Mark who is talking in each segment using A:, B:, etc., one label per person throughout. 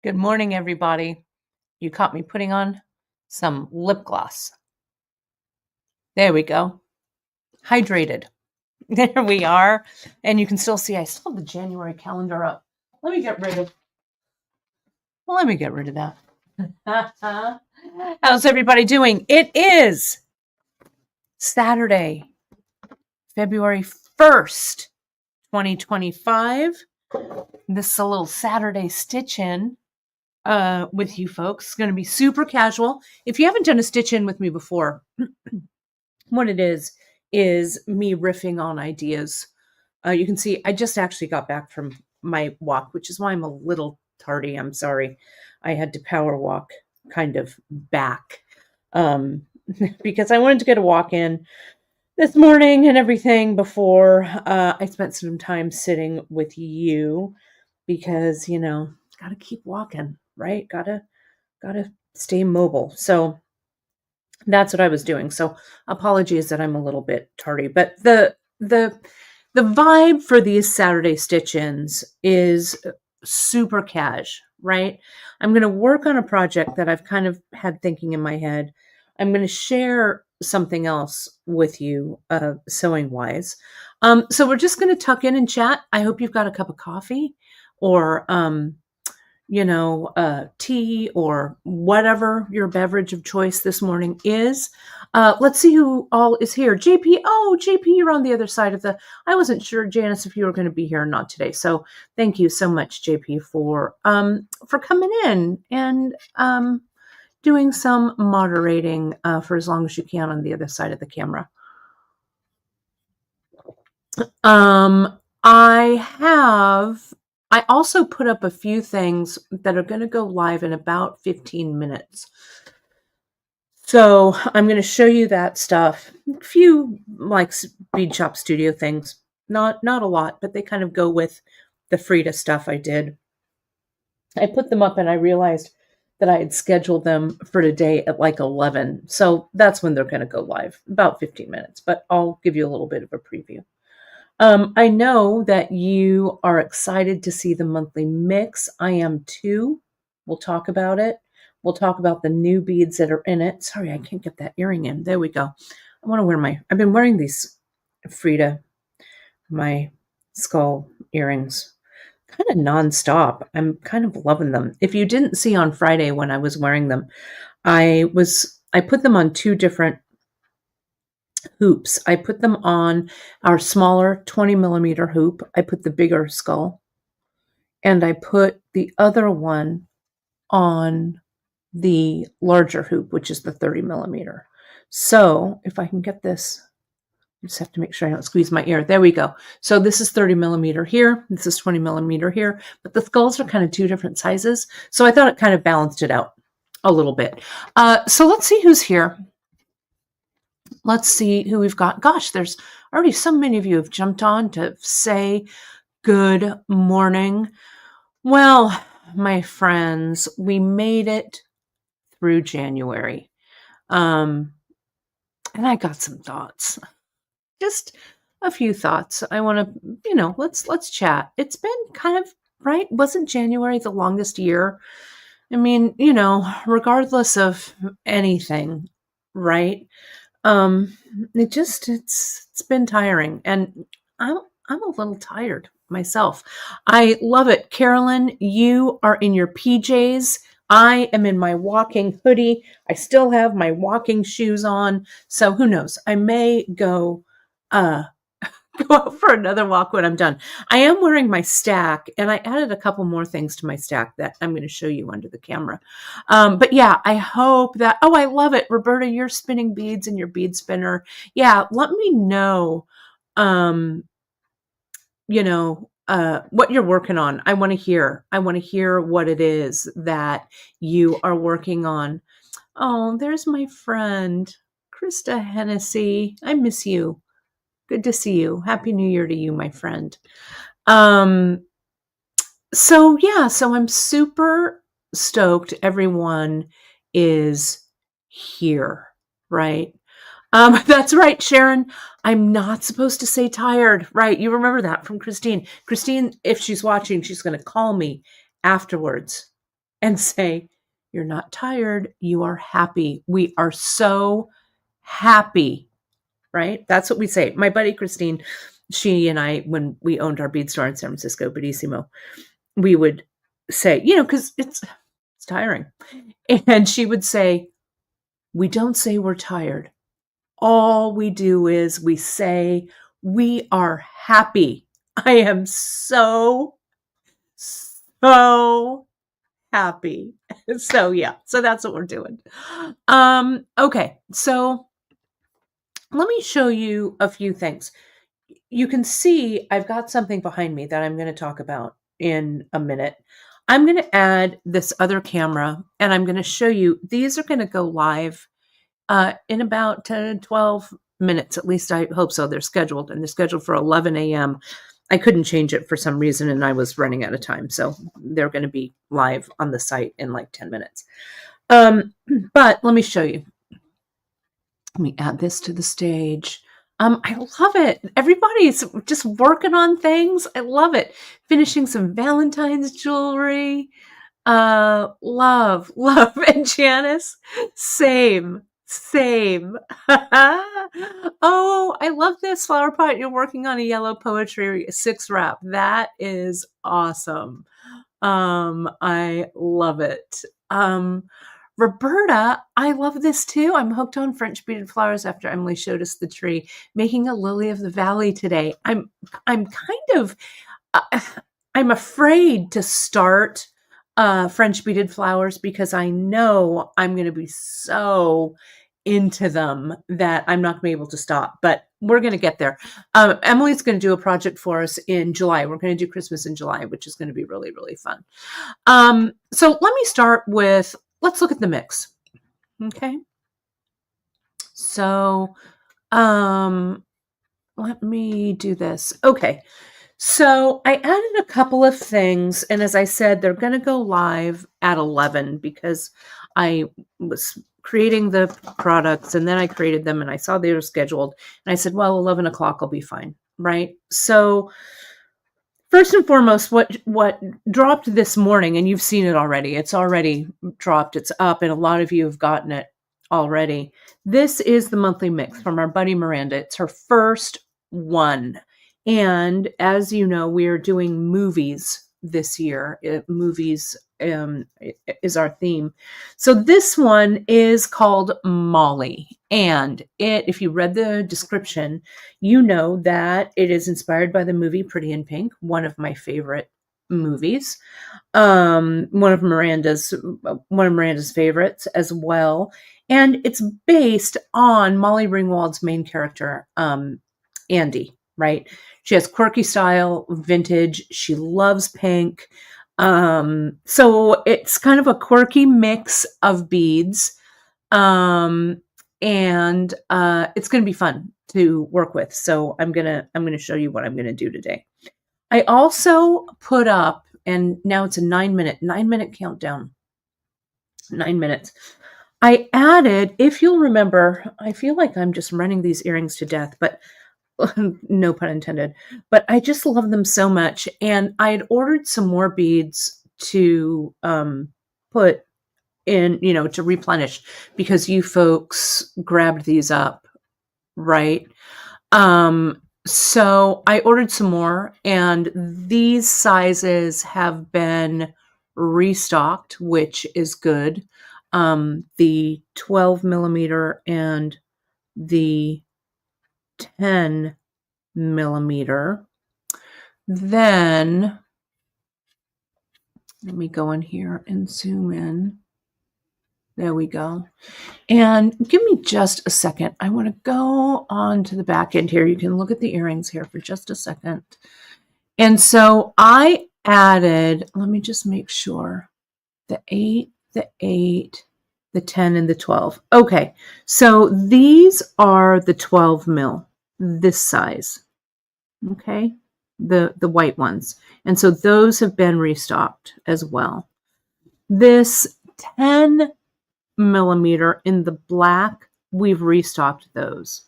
A: Good morning, everybody. You caught me putting on some lip gloss. There we go. Hydrated. There we are. And you can still see I still have the January calendar up. Let me get rid of that. How's everybody doing? It is Saturday, February 1st, 2025. This is a little Saturday stitch in with you folks. It's going to be super casual. If you haven't done a stitch in with me before, what it is me riffing on ideas. You can see I just actually got back from my walk, which is why I'm a little tardy. I'm sorry. I had to power walk kind of back because I wanted to get a walk in this morning and everything before I spent some time sitting with you because, got to keep walking, right? Got to stay mobile. So that's what I was doing. So apologies that I'm a little bit tardy, but the vibe for these Saturday stitch-ins is super cash, right? I'm going to work on a project that I've kind of had thinking in my head. I'm going to share something else with you, sewing wise. So we're just going to tuck in and chat. I hope you've got a cup of coffee or, tea or whatever your beverage of choice this morning is. Let's see who all is here. JP. Oh, JP, you're on the other side of I wasn't sure, Janice, if you were going to be here or not today. So thank you so much, JP, for coming in and doing some moderating for as long as you can on the other side of the camera. I also put up a few things that are going to go live in about 15 minutes. So I'm going to show you that stuff. A few like Bead Shop Studio things. Not a lot, but they kind of go with the Frida stuff I did. I put them up and I realized that I had scheduled them for today at like 11. So that's when they're going to go live, about 15 minutes. But I'll give you a little bit of a preview. I know that you are excited to see the monthly mix. I am too. We'll talk about it. We'll talk about the new beads that are in it. Sorry, I can't get that earring in. There we go. I've been wearing these Frida, my skull earrings, kind of nonstop. I'm kind of loving them. If you didn't see on Friday when I was wearing them, I put them on two different hoops. I put them on our smaller 20 millimeter hoop. I put the bigger skull, and I put the other one on the larger hoop, which is the 30 millimeter. So if I can get this, I just have to make sure I don't squeeze my ear. There we go. So this is 30 millimeter here. This is 20 millimeter here, but the skulls are kind of two different sizes. So I thought it kind of balanced it out a little bit. So let's see who's here. Let's see who we've got. Gosh, there's already so many of you have jumped on to say good morning. Well, my friends, we made it through January. And I got some thoughts. Just a few thoughts. I want to, let's chat. It's been kind of, right? Wasn't January the longest year? I mean, regardless of anything, right? It's been tiring, and I'm a little tired myself. I love it. Carolyn, you are in your PJs. I am in my walking hoodie. I still have my walking shoes on. So who knows? I may go out for another walk when I'm done. I am wearing my stack, and I added a couple more things to my stack that I'm going to show you under the camera. But yeah, I hope that, I love it. Roberta, you're spinning beads in your bead spinner. Yeah, let me know, what you're working on. I want to hear what it is that you are working on. Oh, there's my friend, Krista Hennessy. I miss you. Good to see you. Happy New Year to you, my friend. So I'm super stoked everyone is here, right? That's right, Sharon. I'm not supposed to say tired, right? You remember that from Christine. Christine, if she's watching, she's going to call me afterwards and say, you're not tired. You are happy. We are so happy, right? That's what we say. My buddy Christine, she and I, when we owned our bead store in San Francisco, Bedissimo, we would say, because it's tiring. And she would say, we don't say we're tired. All we do is we say we are happy. I am so, so happy. So yeah, so that's what we're doing. Okay, so let me show you a few things. You can see I've got something behind me that I'm going to talk about in a minute. I'm going to add this other camera and I'm going to show you, these are going to go live in about 10 12 minutes. At least I hope so. They're scheduled and they're scheduled for 11 a.m. I couldn't change it for some reason and I was running out of time. So they're going to be live on the site in like 10 minutes. But let me show you. Let me add this to the stage. I love it. Everybody's just working on things. I love it. Finishing some Valentine's jewelry. Love. And Janice, same. Oh, I love this flower pot. You're working on a yellow poetry 6 wrap. That is awesome. I love it. Roberta, I love this too. I'm hooked on French beaded flowers after Emily showed us the tree, making a lily of the valley today. I'm kind of, I'm afraid to start French beaded flowers because I know I'm going to be so into them that I'm not going to be able to stop, but we're going to get there. Emily's going to do a project for us in July. We're going to do Christmas in July, which is going to be really, really fun. So let me start with, let's look at the mix. Okay. So, let me do this. Okay. So I added a couple of things. And as I said, they're going to go live at 11 because I was creating the products and then I created them and I saw they were scheduled. And I said, well, 11 o'clock will be fine. Right. So first and foremost, what dropped this morning, and you've seen it already. It's already dropped. It's up, and a lot of you have gotten it already. This is the monthly mix from our buddy Miranda. It's her first one. And as you know, we are doing movies this year. Movies is our theme. So this one is called Molly. And if you read the description, you know that it is inspired by the movie Pretty in Pink, one of my favorite movies. One of Miranda's favorites as well. And it's based on Molly Ringwald's main character, Andy, right? She has quirky style, vintage. She loves pink. So it's kind of a quirky mix of beads. And it's going to be fun to work with. So I'm going to show you what I'm going to do today. I also put up, and now it's a 9-minute countdown. 9 minutes. I added, if you'll remember, I feel like I'm just running these earrings to death, but no pun intended, but I just love them so much. And I had ordered some more beads to put in, to replenish because you folks grabbed these up, right? So I ordered some more and these sizes have been restocked, which is good. The 12 millimeter and the 10 millimeter. Then let me go in here and zoom in. There we go. And give me just a second. I want to go on to the back end here. You can look at the earrings here for just a second. And so I added, let me just make sure, the 8, the 10, and the 12. Okay, so these are the 12 mil, this size. Okay, the white ones. And so those have been restocked as well. This 10 millimeter in the black, we've restocked those.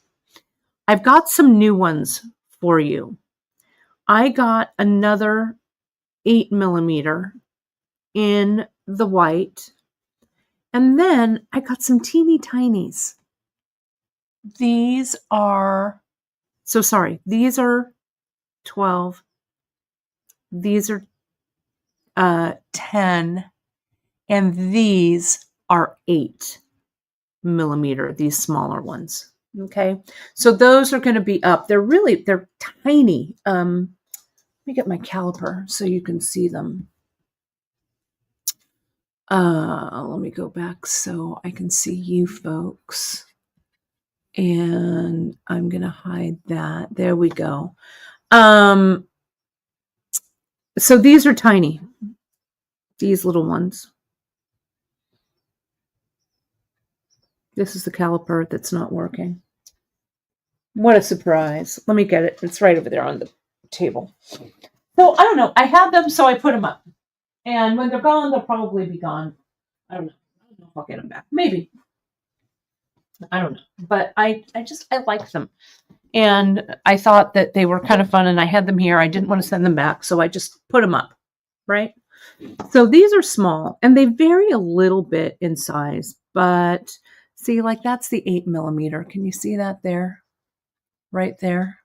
A: I've got some new ones for you. I got another 8 millimeter in the white. And then I got some teeny tinies. These are, these are 12. These are 10. And these are 8mm, these smaller ones. Okay. So those are going to be up. They're tiny. Let me get my caliper so you can see them. Let me go back so I can see you folks. And I'm going to hide that. There we go. So these are tiny. These little ones. This is the caliper that's not working. What a surprise. Let me get it. It's right over there on the table. So I don't know. I have them, so I put them up. And when they're gone, they'll probably be gone. I don't know. I don't know if I'll get them back. Maybe. I don't know. But I like them. And I thought that they were kind of fun, and I had them here. I didn't want to send them back, so I just put them up, right? So these are small, and they vary a little bit in size, but see, like that's the 8mm. Can you see that there? Right there.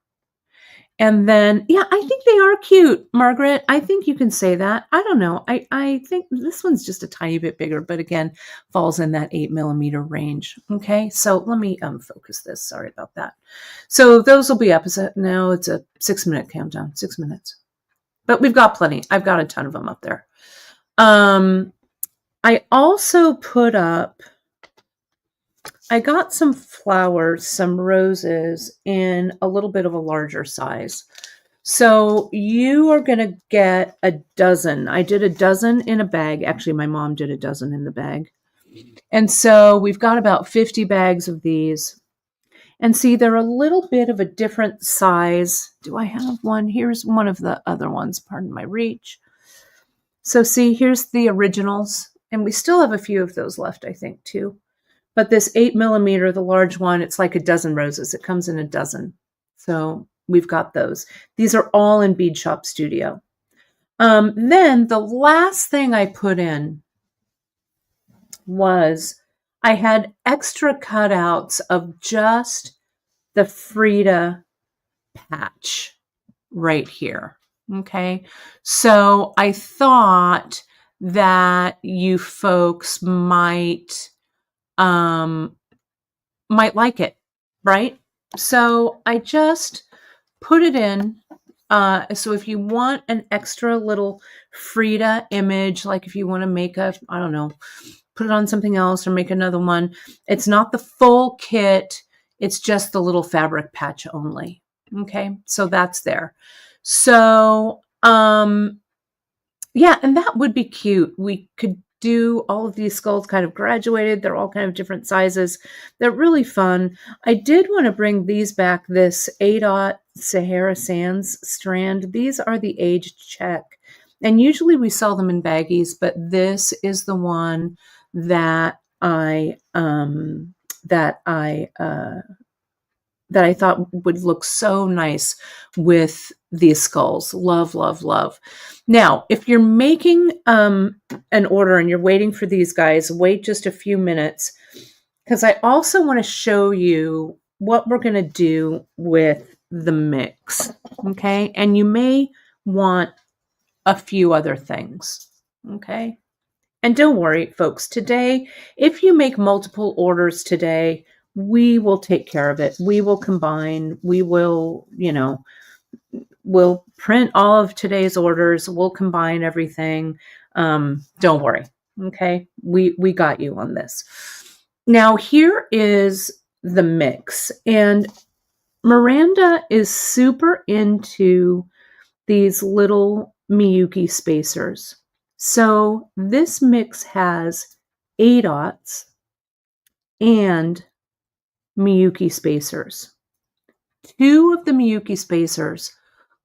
A: And then, yeah, I think they are cute, Margaret. I think you can say that. I don't know. I think this one's just a tiny bit bigger, but again, falls in that 8mm range. Okay, so let me focus this. Sorry about that. So those will be up. Now it's a 6-minute countdown, 6 minutes. But we've got plenty. I've got a ton of them up there. I also put up, I got some flowers, some roses in a little bit of a larger size. So you are going to get a dozen. I did a dozen in a bag. Actually, my mom did a dozen in the bag. And so we've got about 50 bags of these. And see, they're a little bit of a different size. Do I have one? Here's one of the other ones. Pardon my reach. So see, here's the originals. And we still have a few of those left, I think, too. But this 8mm, the large one, it's like a dozen roses. It comes in a dozen. So we've got those. These are all in Bead Shop Studio. Then the last thing I put in was I had extra cutouts of just the Frida patch right here. Okay. So I thought that you folks might like it, right? So I just put it in. So if you want an extra little Frida image, like if you want to make a, I don't know, put it on something else or make another one, it's not the full kit. It's just the little fabric patch only. Okay. So that's there. So, yeah, and that would be cute. We could do all of these skulls kind of graduated. They're all kind of different sizes. They're really fun. I did want to bring these back, this A-Dot Sahara Sands strand. These are the aged check. And usually we sell them in baggies, but this is the one that I thought would look so nice with these skulls. Love, love, love. Now, if you're making an order and you're waiting for these guys, wait just a few minutes, because I also want to show you what we're going to do with the mix. Okay. And you may want a few other things. Okay. And don't worry, folks, today, if you make multiple orders today, we will take care of it. We will combine. We will, we'll print all of today's orders. We'll combine everything. Don't worry. Okay. We got you on this. Now here is the mix, and Miranda is super into these little Miyuki spacers. So this mix has A-Dots and Miyuki spacers. 2 of the Miyuki spacers.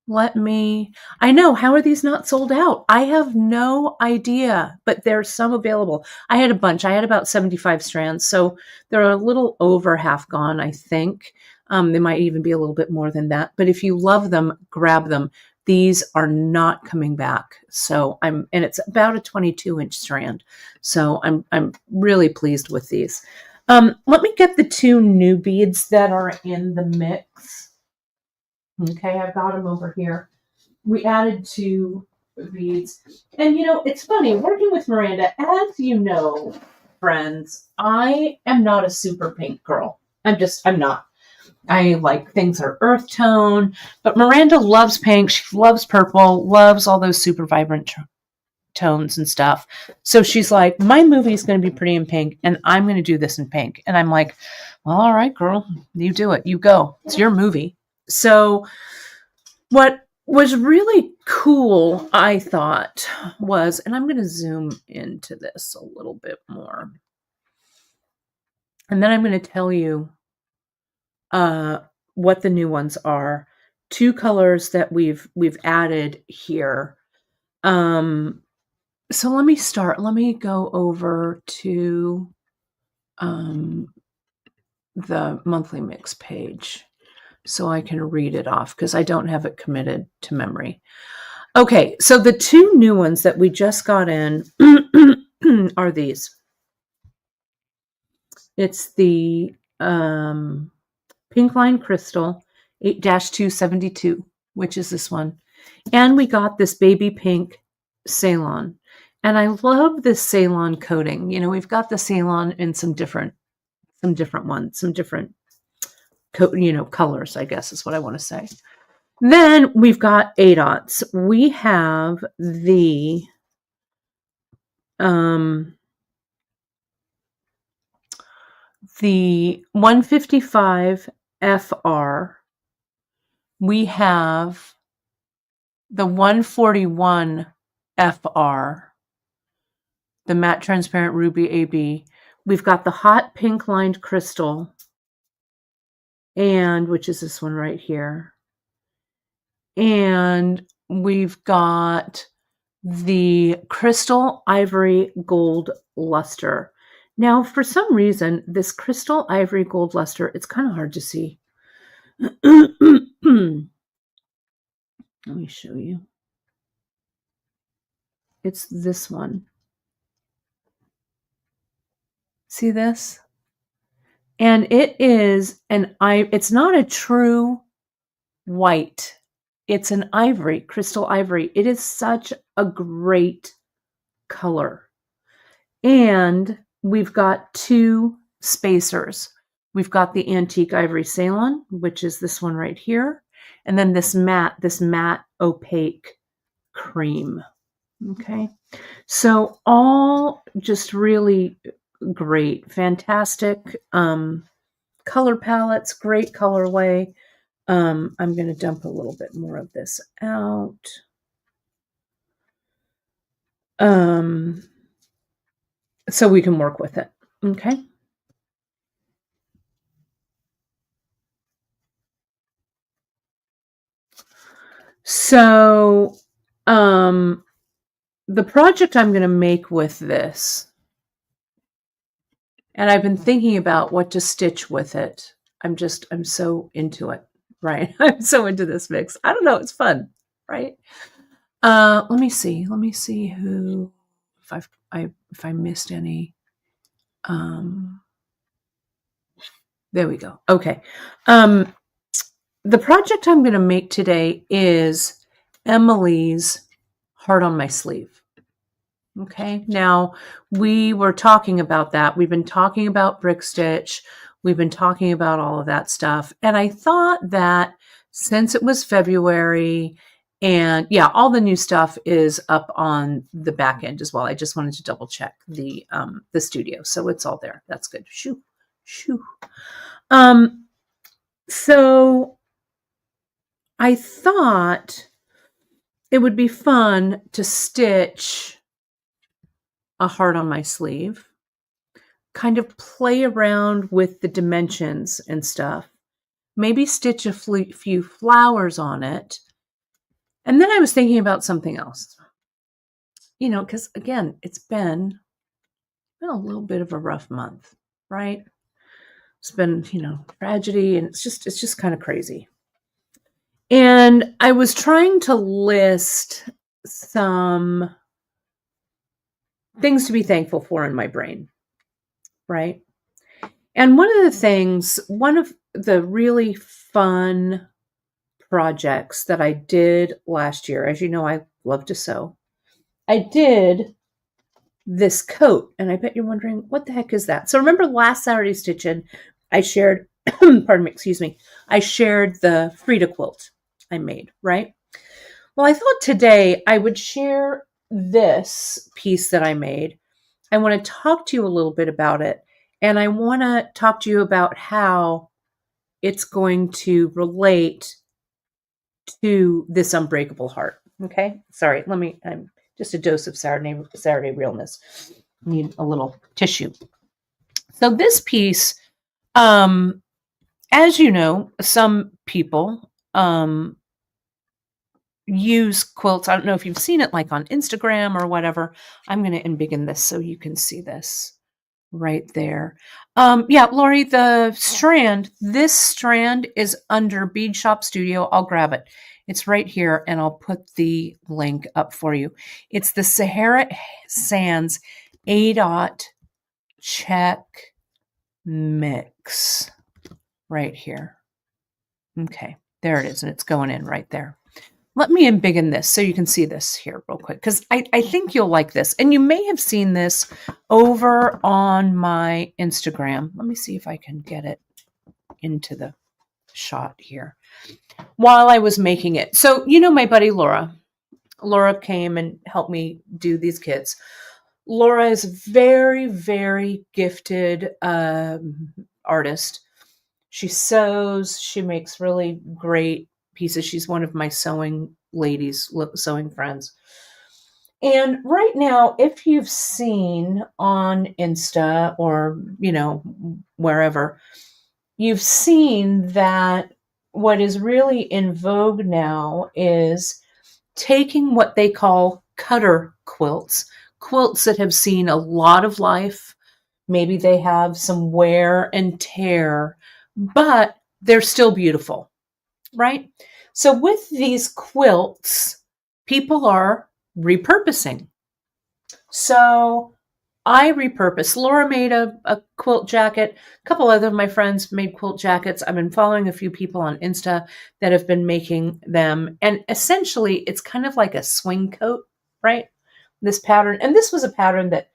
A: I know, how are these not sold out? I have no idea, but there's some available. I had a bunch. I had about 75 strands, so they're a little over half gone, I think. They might even be a little bit more than that. But if you love them, grab them. These are not coming back. So and it's about a 22-inch strand. So I'm really pleased with these. Let me get the two new beads that are in the mix. Okay, I've got them over here. We added two beads. And it's funny, working with Miranda, as you know, friends, I am not a super pink girl. I'm not. I like things that are earth tone, but Miranda loves pink. She loves purple, loves all those super vibrant tones and stuff. So she's like, my movie is going to be pretty in pink, and I'm going to do this in pink. And I'm like, well, all right, girl, you do it. You go. It's your movie. So what was really cool, I thought, was, and I'm going to zoom into this a little bit more. And then I'm going to tell you what the new ones are. Two colors that we've added here. So let me start. Let me go over to the monthly mix page so I can read it off because I don't have it committed to memory. Okay, so the two new ones that we just got in are these. It's the Pink Line Crystal 8-272, which is this one. And we got this baby pink Ceylon. And I love this Ceylon coating. We've got the Ceylon in some different ones, some different colors, I guess is what I want to say. Then we've got ADOTs. We have the 155 FR. We have the 141 FR, the matte transparent ruby AB. We've got the hot pink lined crystal, and which is this one right here. And we've got the crystal ivory gold luster. Now, for some reason, this crystal ivory gold luster, it's kind of hard to see. Let me show you. It's this one. See this? And it is it's not a true white. It's an ivory, crystal ivory. It is such a great color. And we've got two spacers. We've got the antique ivory Ceylon, which is this one right here. And then this matte opaque cream. Okay. So all just really great, fantastic color palettes, great colorway. I'm going to dump a little bit more of this out. So we can work with it. Okay. So, the project I'm going to make with this, and I've been thinking about what to stitch with it. I'm so into it, right? I'm so into this mix. I don't know. It's fun, right? Let me see who, if I missed any. There we go. Okay. The project I'm going to make today is Emily's Heart on My Sleeve. Okay. Now, we were talking about that. We've been talking about brick stitch. We've been talking about all of that stuff. And I thought that since it was February and yeah, all the new stuff is up on the back end as well. I just wanted to double check the studio. So it's all there. That's good. Shoo, shoo. So I thought it would be fun to stitch a heart on my sleeve, kind of play around with the dimensions and stuff, maybe stitch a few flowers on it. And then I was thinking about something else, because again, it's been a little bit of a rough month, right? It's been, tragedy, and it's just kind of crazy. And I was trying to list some things to be thankful for in my brain, right? And one of the really fun projects that I did last year, as you know, I love to sew. I did this coat, and I bet you're wondering, what the heck is that? So remember last Saturday Stitch-In, I shared, pardon me, excuse me, I shared the Frida quilt I made, right? Well, I thought today I would share this piece that I made. I want to talk to you a little bit about it, and I want to talk to you about how it's going to relate to this unbreakable heart. Okay? Sorry, I'm just a dose of Saturday realness. Need a little tissue. So this piece, as you know, some people use quilts. I don't know if you've seen it like on Instagram or whatever. I'm going to embiggen this so you can see this right there. Yeah, Lori, this strand is under Bead Shop Studio. I'll grab it. It's right here, and I'll put the link up for you. It's the Sahara Sands A-Dot Check Mix right here. Okay, there it is, and it's going in right there. Let me embiggen this so you can see this here real quick, because I think you'll like this. And you may have seen this over on my Instagram. Let me see if I can get it into the shot here while I was making it. So, you know, my buddy Laura came and helped me do these kits. Laura is a very, very gifted artist. She sews. She makes really great pieces. She's one of my sewing friends. And right now, if you've seen on Insta or, you know, wherever, you've seen that what is really in vogue now is taking what they call cutter quilts that have seen a lot of life. Maybe they have some wear and tear, but they're still beautiful, right? So with these quilts, people are repurposing. So I repurposed. Laura made a quilt jacket. A couple other of my friends made quilt jackets. I've been following a few people on Insta that have been making them. And essentially, it's kind of like a swing coat, right? This pattern. And this was a pattern that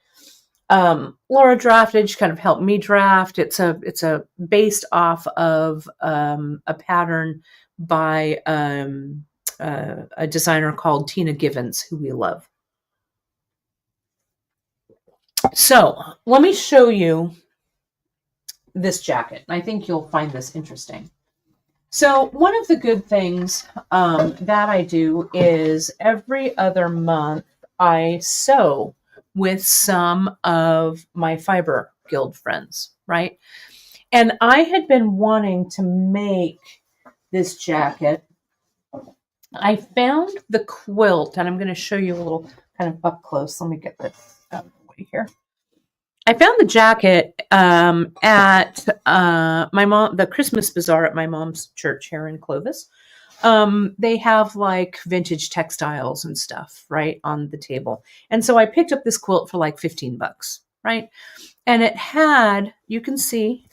A: Laura drafted. She kind of helped me draft. It's a based off of a pattern by a designer called Tina Givens, who we love. So let me show you this jacket. I think you'll find this interesting. So one of the good things that I do is every other month I sew with some of my Fiber Guild friends, right? And I had been wanting to make this jacket. I found the quilt, and I'm going to show you a little kind of up close. Let me get this out of the way here. I found the jacket at the Christmas bazaar at my mom's church here in Clovis. They have like vintage textiles and stuff right on the table. And so I picked up this quilt for like $15, right? And it had, you can see,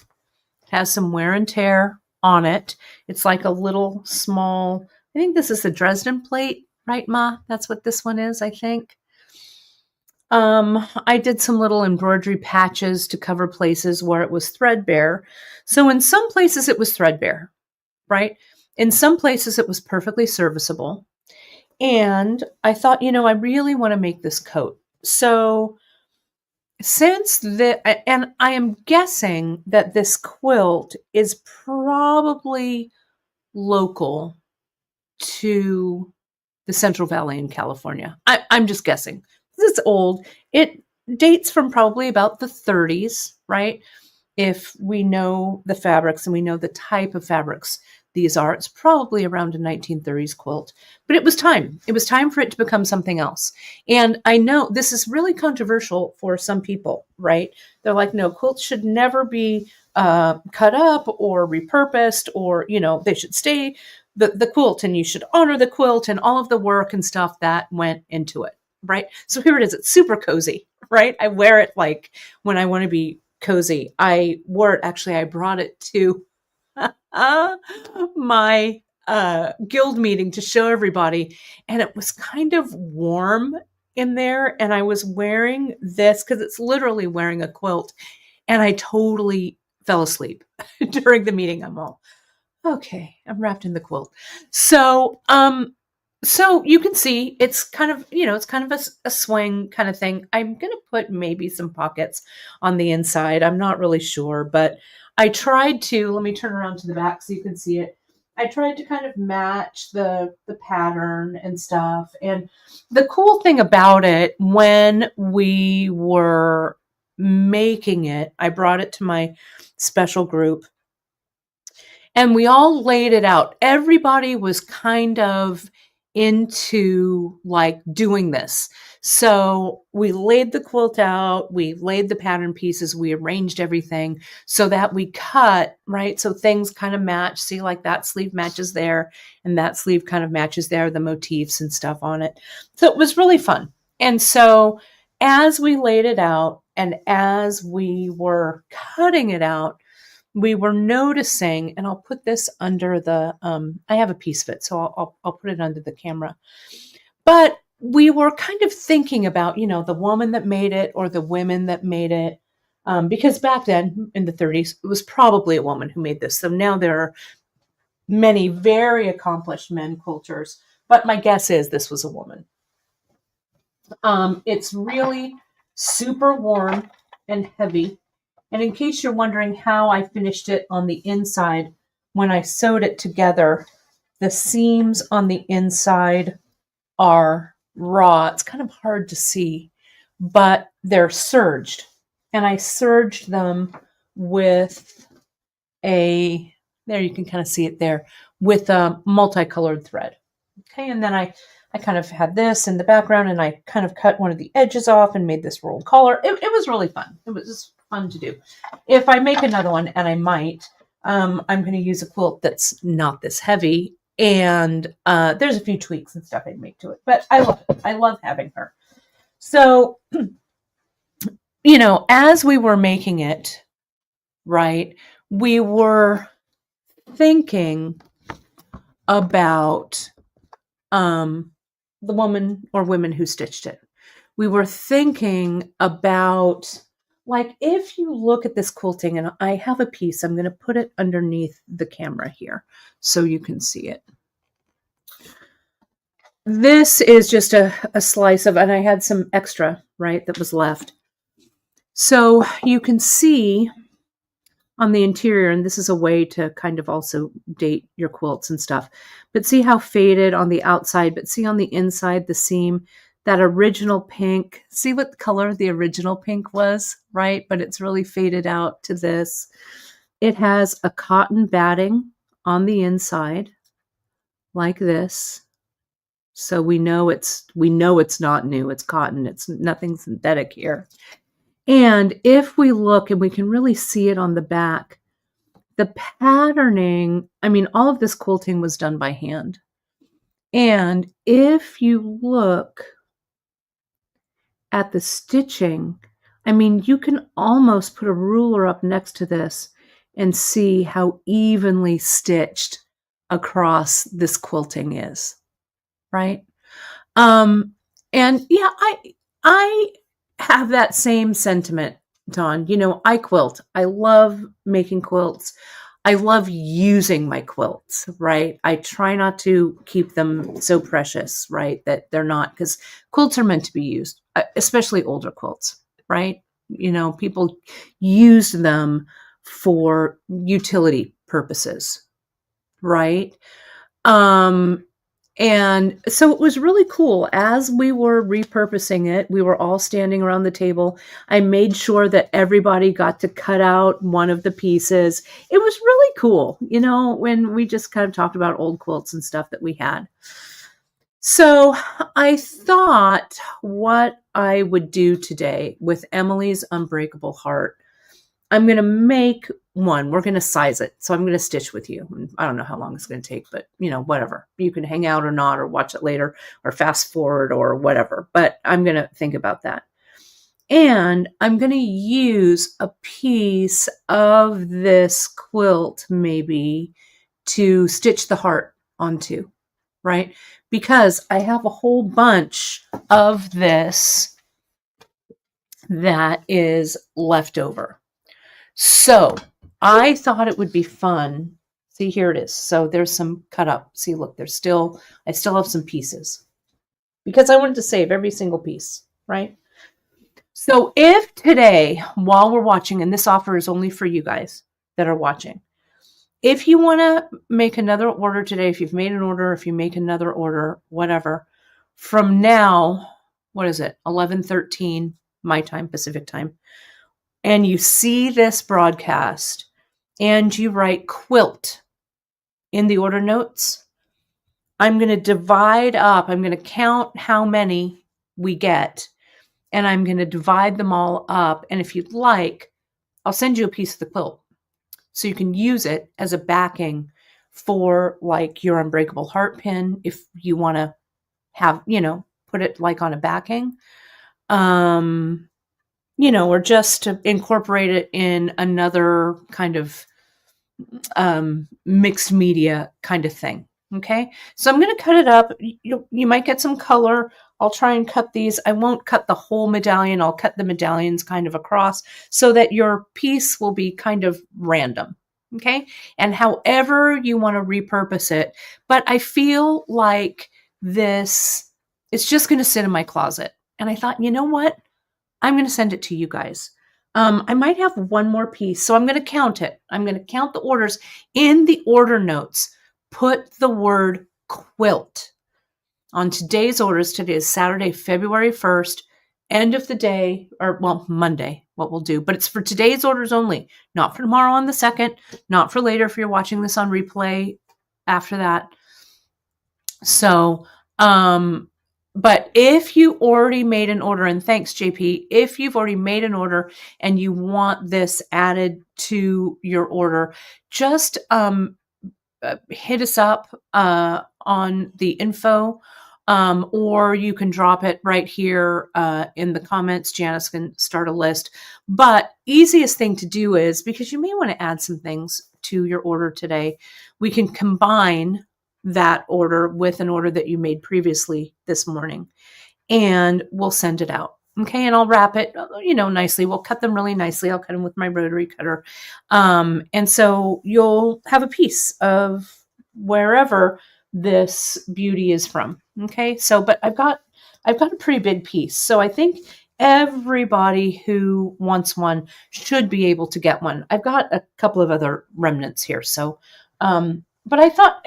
A: it has some wear and tear on it. It's like a little small, I think this is the Dresden plate, right, Ma? That's what this one is, I think. I did some little embroidery patches to cover places where it was threadbare. So in some places it was threadbare, right? In some places it was perfectly serviceable. And I thought, you know, I really want to make this coat. So and I am guessing that this quilt is probably local to the Central Valley in California. I'm just guessing. It's old. It dates from probably about the 30s, right? If we know the fabrics and we know the type of fabrics these are, it's probably around a 1930s quilt. But it was time. It was time for it to become something else. And I know this is really controversial for some people, right? They're like, no, quilts should never be cut up or repurposed, or, you know, they should stay the quilt, and you should honor the quilt and all of the work and stuff that went into it, right? So here it is. It's super cozy, right? I wear it like when I want to be cozy. I wore it, actually, I brought it to my guild meeting to show everybody, and it was kind of warm in there, and I was wearing this because it's literally wearing a quilt, and I totally fell asleep during the meeting. I'm all, okay, I'm wrapped in the quilt. So you can see it's kind of, it's kind of a swing kind of thing. I'm going to put maybe some pockets on the inside. I'm not really sure, but I tried to, let me turn around to the back so you can see it. I tried to kind of match the pattern and stuff. And the cool thing about it, when we were making it, I brought it to my special group, and we all laid it out. Everybody was kind of into like doing this. So we laid the quilt out, we laid the pattern pieces, we arranged everything so that we cut, right? So things kind of match. See, like that sleeve matches there, and that sleeve kind of matches there, the motifs and stuff on it. So it was really fun. And so as we laid it out and as we were cutting it out, we were noticing, and I'll put this under the, I have a piece of it, so I'll put it under the camera. But we were kind of thinking about, the woman that made it or the women that made it, because back then in the 30s, it was probably a woman who made this. So now there are many very accomplished men quilters, but my guess is this was a woman. It's really super warm and heavy. And in case you're wondering how I finished it on the inside, when I sewed it together, the seams on the inside are raw. It's kind of hard to see, but they're serged. And I serged them with there you can kind of see it there, with a multicolored thread. Okay, and then I kind of had this in the background, and I kind of cut one of the edges off and made this rolled collar. It was really fun. It was just fun to do. If I make another one, and I might, I'm going to use a quilt that's not this heavy, and there's a few tweaks and stuff I'd make to it, but I love it. I love having her. So, as we were making it, right, we were thinking about the woman or women who stitched it. We were thinking about, like, if you look at this quilting, and I have a piece, I'm going to put it underneath the camera here so you can see it. This is just a slice of, and I had some extra, right, that was left. So you can see on the interior, and this is a way to kind of also date your quilts and stuff, but see how faded on the outside, but see on the inside, the seam, that original pink. See what color the original pink was, right? But it's really faded out to this. It has a cotton batting on the inside, like this. So we know it's not new. It's cotton. It's nothing synthetic here. And if we look, and we can really see it on the back, the patterning, I mean, all of this quilting was done by hand. And if you look at the stitching, I mean, you can almost put a ruler up next to this and see how evenly stitched across this quilting is, right? And yeah, I have that same sentiment, Dawn. I quilt. I love making quilts. I love using my quilts, right? I try not to keep them so precious, right, that they're not, because quilts are meant to be used, especially older quilts, right? People use them for utility purposes, right? And so it was really cool. As we were repurposing it, we were all standing around the table. I made sure that everybody got to cut out one of the pieces. It was really cool, when we just kind of talked about old quilts and stuff that we had. So I thought what I would do today with Emily's Unbreakable Heart I'm going to make one. We're going to size it. So I'm going to stitch with you. I don't know how long it's going to take, but whatever. You can hang out or not, or watch it later, or fast forward, or whatever. But I'm going to think about that. And I'm going to use a piece of this quilt maybe to stitch the heart onto, right? Because I have a whole bunch of this that is left over. So I thought it would be fun. See, here it is. So there's some cut up. See, look, I still have some pieces because I wanted to save every single piece, right? So if today, while we're watching, and this offer is only for you guys that are watching, if you want to make another order today, if you've made an order, if you make another order, whatever, from now, what is it? 11:13 my time, Pacific time. And you see this broadcast and you write quilt in the order notes, I'm going to divide up. I'm going to count how many we get, and I'm going to divide them all up. And if you'd like, I'll send you a piece of the quilt so you can use it as a backing for like your unbreakable heart pin if you want to have, put it like on a backing. Or just to incorporate it in another kind of mixed media kind of thing. Okay, so I'm going to cut it up. You might get some color. I'll try and cut these. I won't cut the whole medallion. I'll cut the medallions kind of across so that your piece will be kind of random. Okay, and however you want to repurpose it. But I feel like this, it's just going to sit in my closet. And I thought, you know what? I'm going to send it to you guys. I might have one more piece, so I'm going to count it. I'm going to count the orders. In the order notes, put the word quilt. On today's orders, today is Saturday, February 1st, end of the day, or Monday, what we'll do. But it's for today's orders only, not for tomorrow on the 2nd, not for later if you're watching this on replay after that. So, but if you already made an order, and thanks, JP, if you've already made an order and you want this added to your order, just hit us up on the info, or you can drop it right here in the comments. Janice can start a list. But easiest thing to do is, because you may want to add some things to your order today, we can combine that order with an order that you made previously this morning, and we'll send it out. Okay, and I'll wrap it, nicely. We'll cut them really nicely. I'll cut them with my rotary cutter. And so you'll have a piece of wherever this beauty is from. Okay, so, but I've got a pretty big piece. So I think everybody who wants one should be able to get one. I've got a couple of other remnants here. So, but I thought,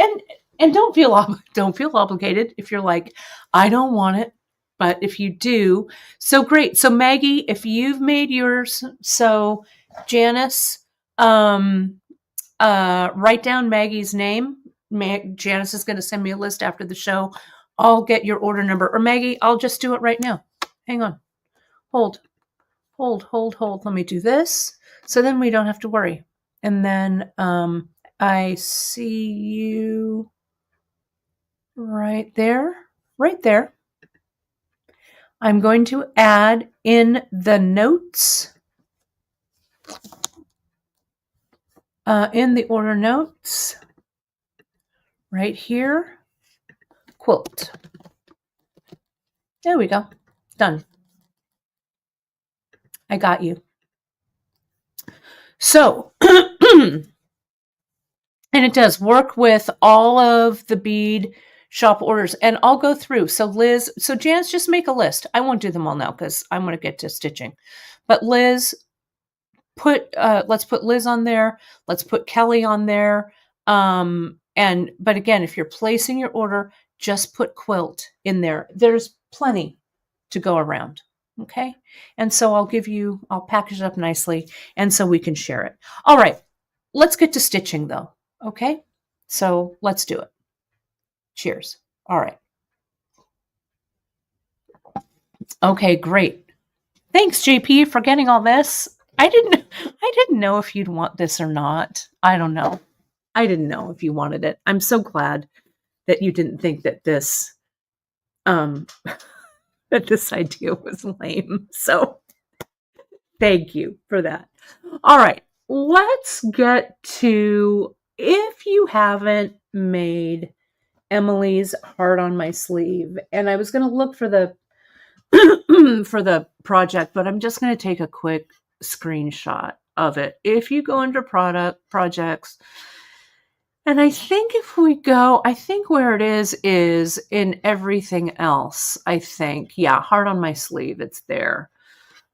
A: and don't feel obligated if you're like, I don't want it. But if you do, so great. So Maggie, if you've made yours, so Janice, write down Maggie's name. Janice is going to send me a list after the show. I'll get your order number. Or Maggie, I'll just do it right now. Hang on. Hold. Let me do this. So then we don't have to worry. And then I see you right there. I'm going to add in the notes, in the order notes, right here, quilt. There we go. Done. I got you. So, and it does work with all of the bead shop orders, and I'll go through. So Janice, just make a list. I won't do them all now because I want to get to stitching. But Liz, let's put Liz on there. Let's put Kelly on there. But again, if you're placing your order, just put quilt in there. There's plenty to go around. Okay. And so I'll package it up nicely, and so we can share it. All right. Let's get to stitching though. Okay. So let's do it. Cheers. All right. Okay, great. Thanks, JP, for getting all this. I didn't know if you'd want this or not. I don't know. I didn't know if you wanted it. I'm so glad that you didn't think that this um that this idea was lame. So thank you for that. All right, let's get to, if you haven't made Emily's heart on my sleeve, and I was going to look for the for the project, but I'm just going to take a quick screenshot of it. If you go under product projects, and I think if we go, I think where it is in everything else. I think, yeah, heart on my sleeve, it's there.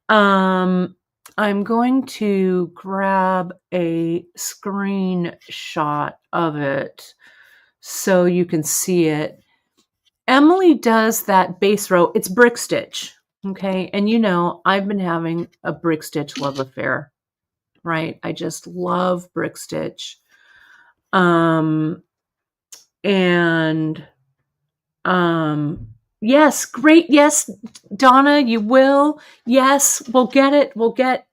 A: I'm going to grab a screenshot of it so you can see it. Emily does that base row. It's brick stitch. Okay. And you know, I've been having a brick stitch love affair, right? I just love brick stitch. And yes, great. Yes, Donna, you will. Yes, we'll get it. We'll get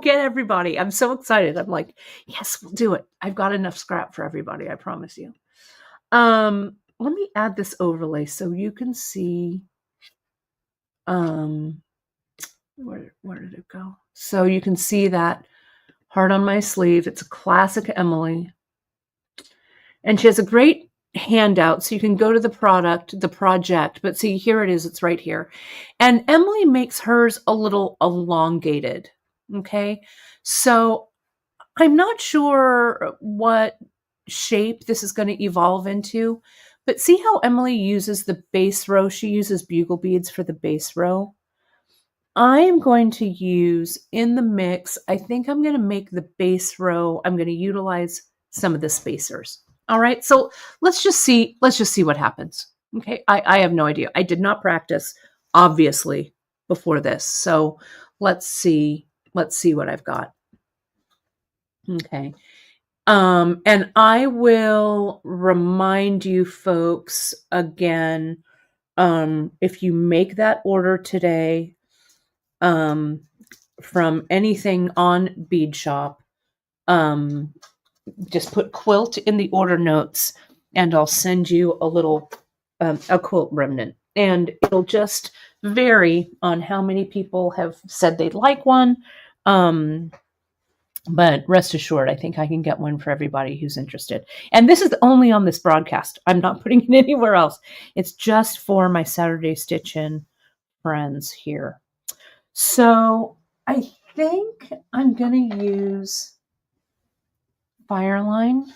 A: everybody. I'm so excited. I'm like, yes, we'll do it. I've got enough scrap for everybody. I promise you. Let me add this overlay so you can see, where did it go? So you can see that heart on my sleeve. It's a classic Emily. And she has a great handout, so you can go to the project, but see, here it is. It's right here. And Emily makes hers a little elongated. Okay. So I'm not sure what shape this is going to evolve into, but see how Emily uses the base row? She uses bugle beads for the base row. I'm going to use in the mix, I think I'm going to make the base row, I'm going to utilize some of the spacers. All right, so let's just see what happens. Okay, I have no idea. I did not practice, obviously, before this. So let's see what I've got. Okay. And I will remind you folks again, if you make that order today, from anything on Bead Shop, just put quilt in the order notes and I'll send you a little, a quilt remnant, and it'll just vary on how many people have said they'd like one. But rest assured, I think I can get one for everybody who's interested. And this is only on this broadcast. I'm not putting it anywhere else. It's just for my Saturday Stitch-In friends here. So I think I'm going to use Fireline.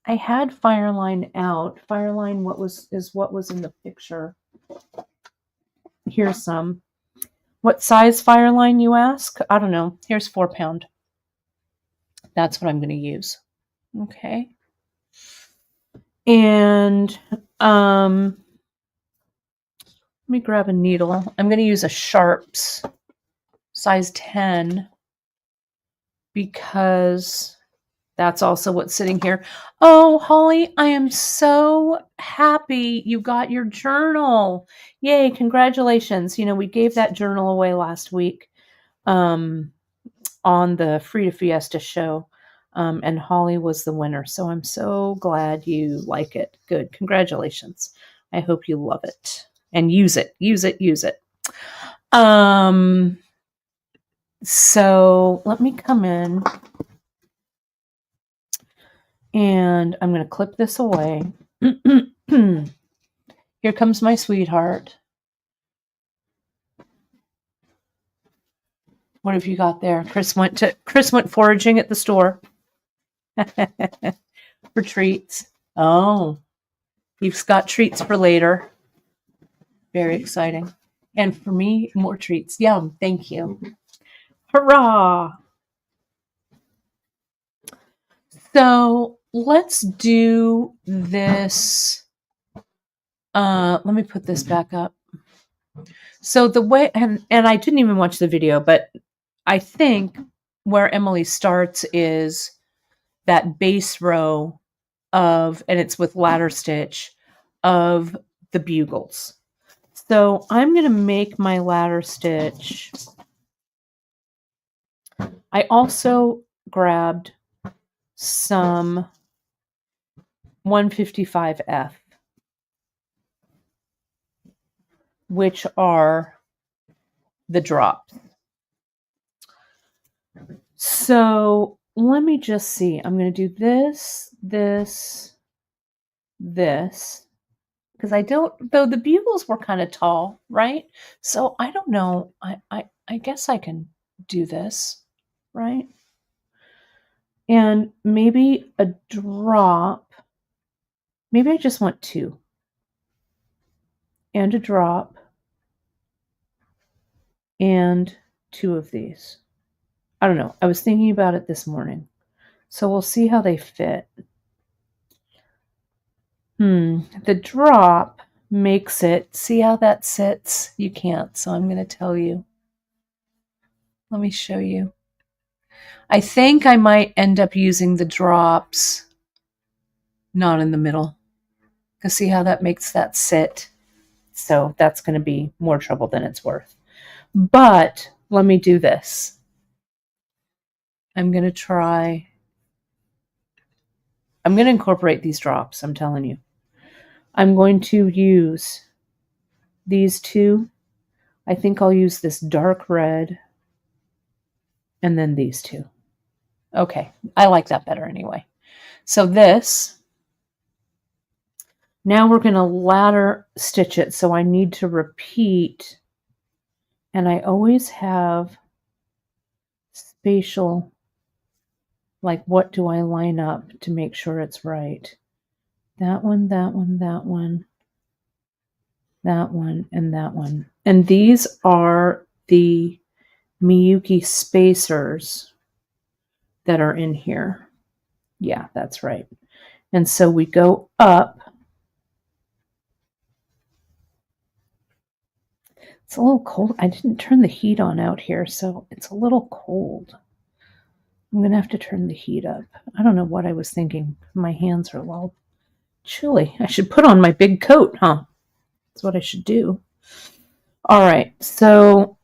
A: I had Fireline out. Fireline, what was in the picture. Here's some. What size Fireline, you ask? I don't know. Here's 4 pound. That's what I'm going to use. Okay. And let me grab a needle. I'm going to use a Sharps size 10 because that's also what's sitting here. Oh, Holly, I am so happy you got your journal. Yay, congratulations. You know, we gave that journal away last week on the Frida Fiesta show, and Holly was the winner. So I'm so glad you like it. Good. Congratulations. I hope you love it and use it. Use it. Use it. So let me come in. And I'm going to clip this away. Here comes my sweetheart. What have you got there? Chris went foraging at the store for treats. Oh, you've got treats for later. Very exciting. And for me, more treats. Yum. Thank you. Hurrah. So let's do this. Let me put this back up. So the way, and I didn't even watch the video, but I think where Emily starts is that base row of, and it's with ladder stitch, of the bugles. So I'm going to make my ladder stitch I also grabbed some 155F, which are the drops. So let me just see. I'm going to do this, this, this. Because I don't, though the bugles were kind of tall, right? So I don't know. I guess I can do this, right? And maybe a drop. Maybe I just want 2. And a drop. And 2 of these. I don't know. I was thinking about it this morning. So we'll see how they fit. The drop makes it, see how that sits? You can't, so I'm going to tell you. Let me show you. I think I might end up using the drops not in the middle. Because see how that makes that sit? So that's going to be more trouble than it's worth. But let me do this. I'm going to incorporate these drops, I'm telling you. I'm going to use these 2. I think I'll use this dark red and then these 2. Okay, I like that better anyway. So this, now we're going to ladder stitch it. So I need to repeat, and I always have spatial, like what do I line up to make sure it's right. That one, that one, that one, that one, and that one. And these are the Miyuki spacers that are in here. Yeah, that's right. And so we go up. It's a little cold. I didn't turn the heat on out here, so it's a little cold. I'm going to have to turn the heat up. I don't know what I was thinking. My hands are a little chilly. I should put on my big coat, huh? That's what I should do. All right, so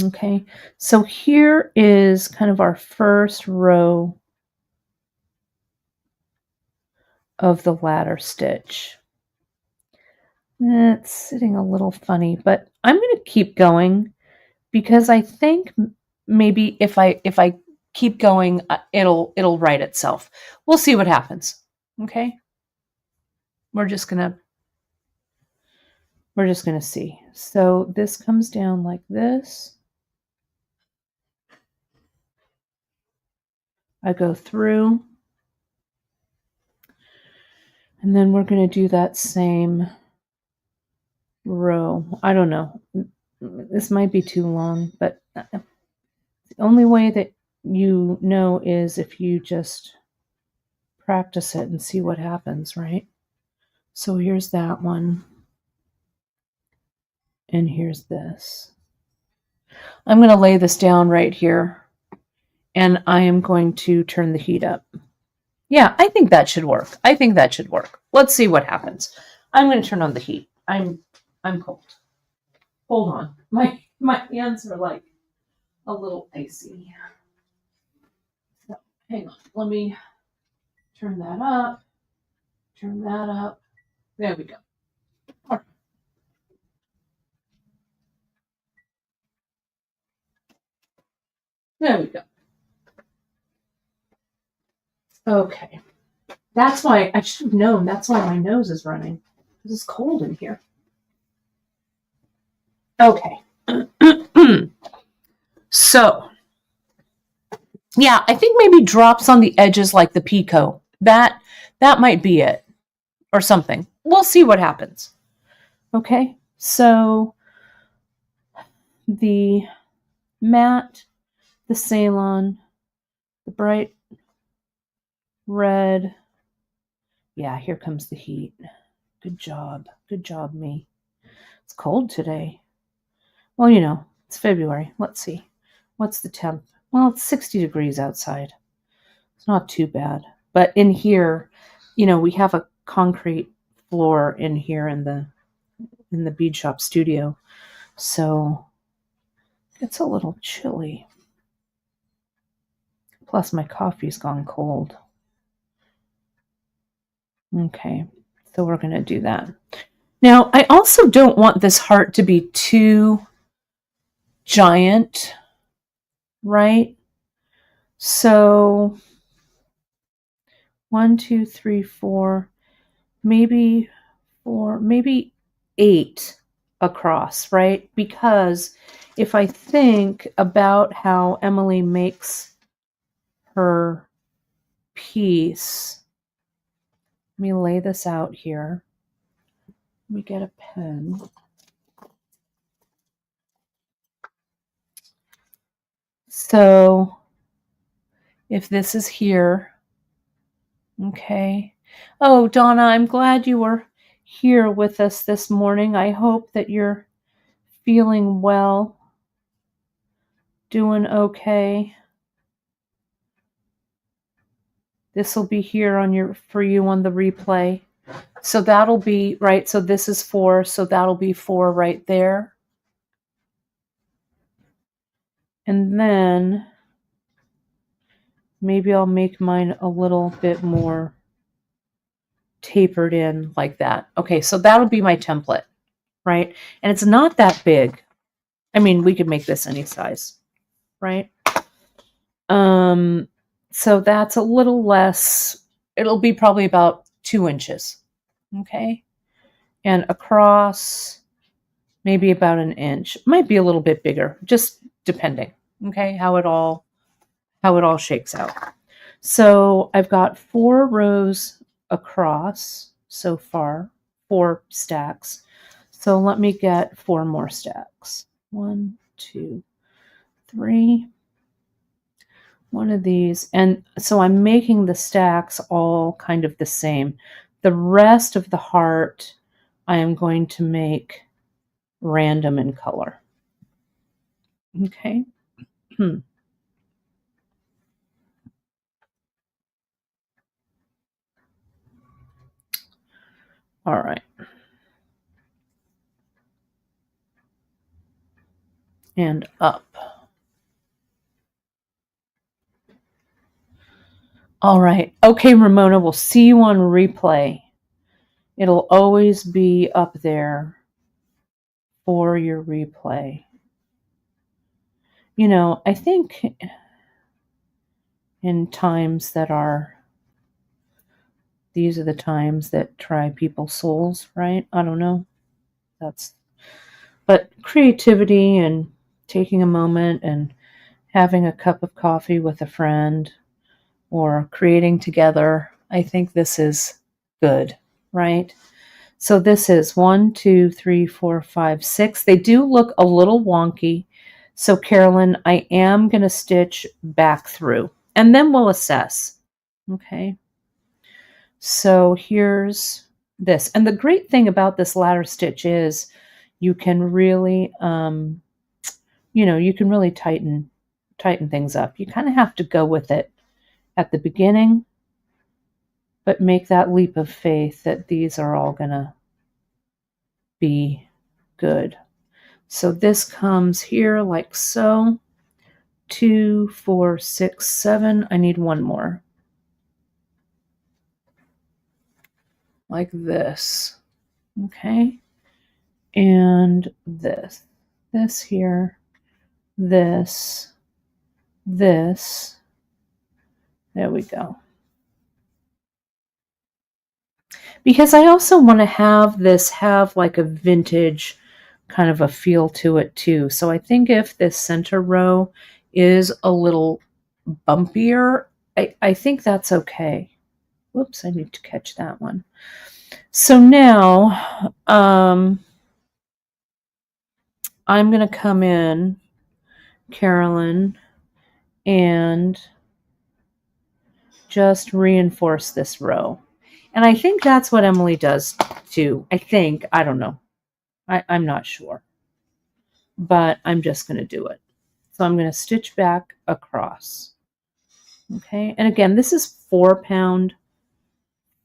A: okay, so here is kind of our first row of the ladder stitch. It's sitting a little funny, but I'm going to keep going because I think maybe if I keep going, it'll right itself. We'll see what happens. Okay, we're just gonna see. So this comes down like this. I go through, and then we're going to do that same row. I don't know. This might be too long, but the only way that you know is if you just practice it and see what happens, right? So here's that one. And here's this. I'm going to lay this down right here, and I am going to turn the heat up. Yeah, I think that should work. Let's see what happens. I'm going to turn on the heat. I'm cold. Hold on. My hands are like a little icy. So, hang on. Let me turn that up. Turn that up. There we go. All right. There we go. Okay. That's why I should have known. That's why my nose is running. Because it's cold in here. Okay. So, yeah, I think maybe drops on the edges like the picot. That might be it. Or something. We'll see what happens. Okay. So, the matte, the Ceylon, the bright red. Yeah, here comes the heat. Good job. Good job, me. It's cold today. Well, you know, it's February. Let's see. What's the temp? Well, it's 60 degrees outside. It's not too bad. But in here, you know, we have a concrete floor in here in the bead shop studio. So It's a little chilly. Plus my coffee's gone cold. Okay, so we're going to do that. Now, I also don't want this heart to be too giant, right? So 1, 2, 3, 4, maybe 4, maybe 8 across, right? Because if I think about how Emily makes her piece, let me lay this out here. Let me get a pen. So if this is here, okay. Oh, Donna, I'm glad you were here with us this morning. I hope that you're feeling well, doing okay. This will be here on for you on the replay. So that'll be, right, so this is 4, so that'll be 4 right there. And then maybe I'll make mine a little bit more tapered in like that. Okay, so that'll be my template, right? And it's not that big. I mean, we could make this any size, right? So that's a little less. It'll be probably about 2 inches, okay? And across, maybe about 1 inch. Might be a little bit bigger, just depending, okay, how it all shakes out. So I've got 4 rows across so far, 4 stacks. So let me get 4 more stacks. 1, 2, 3. One of these. And so I'm making the stacks all kind of the same. The rest of the heart I am going to make random in color. Okay. All right. And up. All right. Okay, Ramona, we'll see you on replay. It'll always be up there for your replay. You know, I think in times that are, these are the times that try people's souls, right? I don't know. But creativity and taking a moment and having a cup of coffee with a friend or creating together, I think this is good, right? So this is 1, 2, 3, 4, 5, 6. They do look a little wonky. So Carolyn, I am going to stitch back through and then we'll assess. Okay. So here's this. And the great thing about this ladder stitch is you can really, you can really tighten things up. You kind of have to go with it at the beginning, but make that leap of faith that these are all going to be good. So this comes here like so. 2, 4, 6, 7. I need one more. Like this. Okay. And this. This here. This. This. There we go. Because I also want to have this have like a vintage kind of a feel to it too. So I think if this center row is a little bumpier, I think that's okay. Whoops, I need to catch that one. So now I'm going to come in, Carolyn, and just reinforce this row. And I think that's what Emily does too. I think. I don't know. I'm not sure. But I'm just going to do it. So I'm going to stitch back across. Okay. And again, this is 4-pound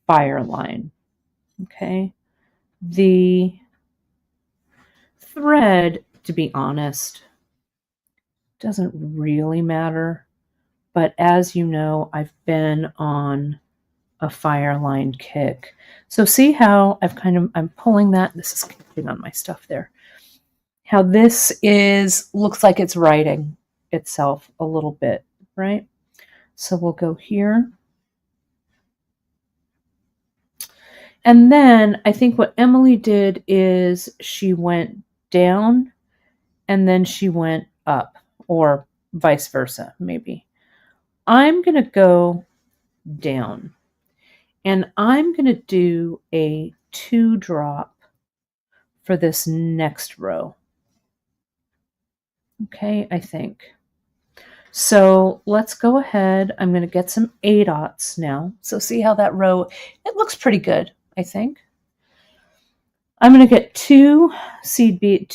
A: fire line. Okay. The thread, to be honest, Doesn't really matter. But as you know, I've been on a fire line kick. So see how I'm pulling that. This is catching on my stuff there. How this looks like it's writing itself a little bit, right? So we'll go here. And then I think what Emily did is she went down and then she went up, or vice versa, maybe. I'm going to go down and I'm going to do a 2 drop for this next row. Okay, I think. So let's go ahead. I'm going to get some A-dots now. So see how that row, it looks pretty good, I think. I'm going to get 2 seed bead,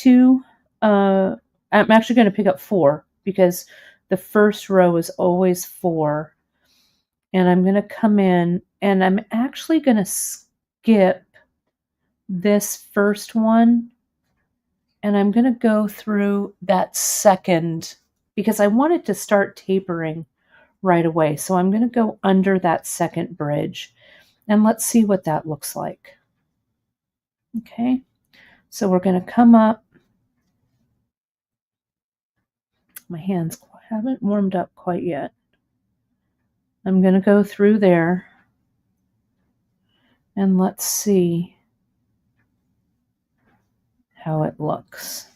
A: I'm actually going to pick up 4 because the first row is always 4. And I'm going to come in and I'm actually going to skip this first one. And I'm going to go through that second because I want it to start tapering right away. So I'm going to go under that second bridge and let's see what that looks like. Okay, so we're going to come up. My hands haven't warmed up quite yet. I'm going to go through there and let's see how it looks.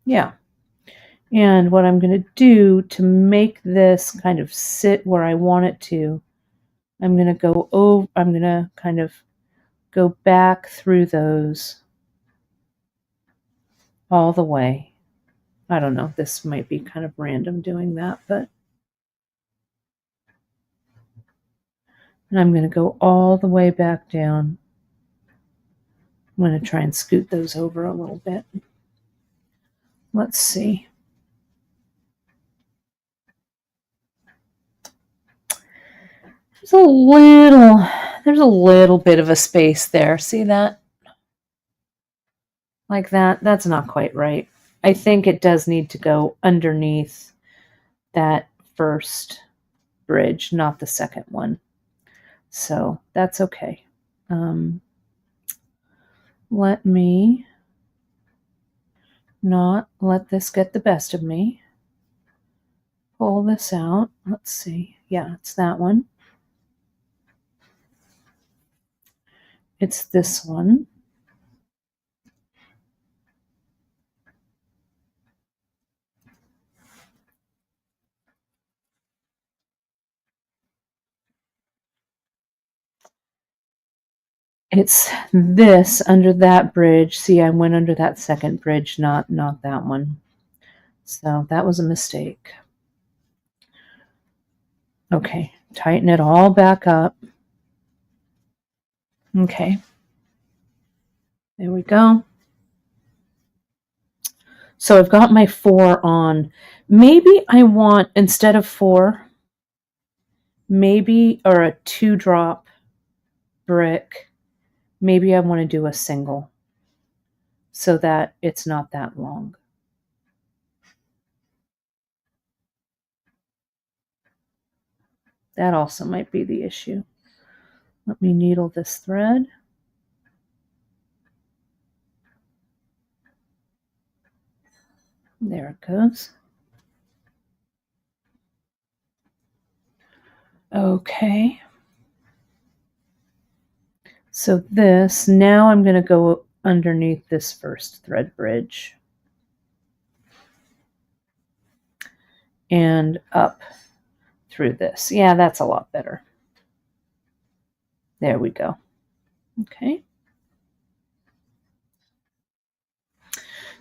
A: Yeah. And what I'm going to do to make this kind of sit where I want it to, I'm going to kind of go back through those all the way. I don't know, this might be kind of random doing that, but and I'm going to go all the way back down. I'm going to try and scoot those over a little bit. Let's see. There's a little bit of a space there. See that? Like that. That's not quite right. I think it does need to go underneath that first bridge, not the second one. So that's okay. Let me not let this get the best of me. Pull this out. Let's see. Yeah, it's that one. It's this one. It's this under that bridge. See, I went under that second bridge, not that one. So that was a mistake. Okay, tighten it all back up. Okay. There we go. So I've got my 4 on. Maybe I want, instead of 4, or a 2 drop brick, maybe I want to do a single so that it's not that long. That also might be the issue. Let me needle this thread. There it goes. Okay. So now I'm going to go underneath this first thread bridge and up through this. Yeah, that's a lot better. There we go. Okay.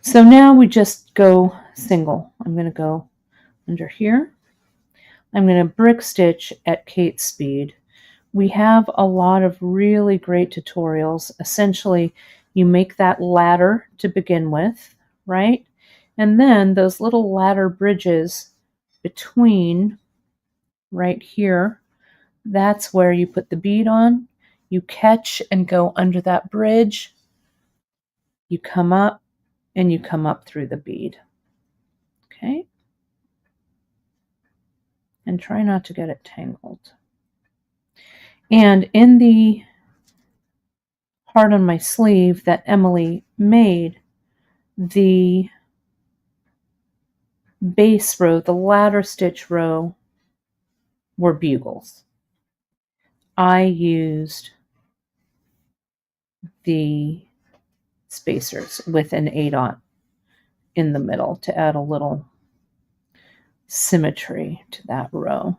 A: So now we just go single. I'm going to go under here. I'm going to brick stitch at Kate's speed. We have a lot of really great tutorials. Essentially, you make that ladder to begin with, right? And then those little ladder bridges between right here, that's where you put the bead on. You catch and go under that bridge. You come up and you come up through the bead. Okay. and try not to get it tangled. And in the heart on my sleeve that Emily made, the base row, the ladder stitch row, were bugles. I used the spacers with an 8/0 in the middle to add a little symmetry to that row.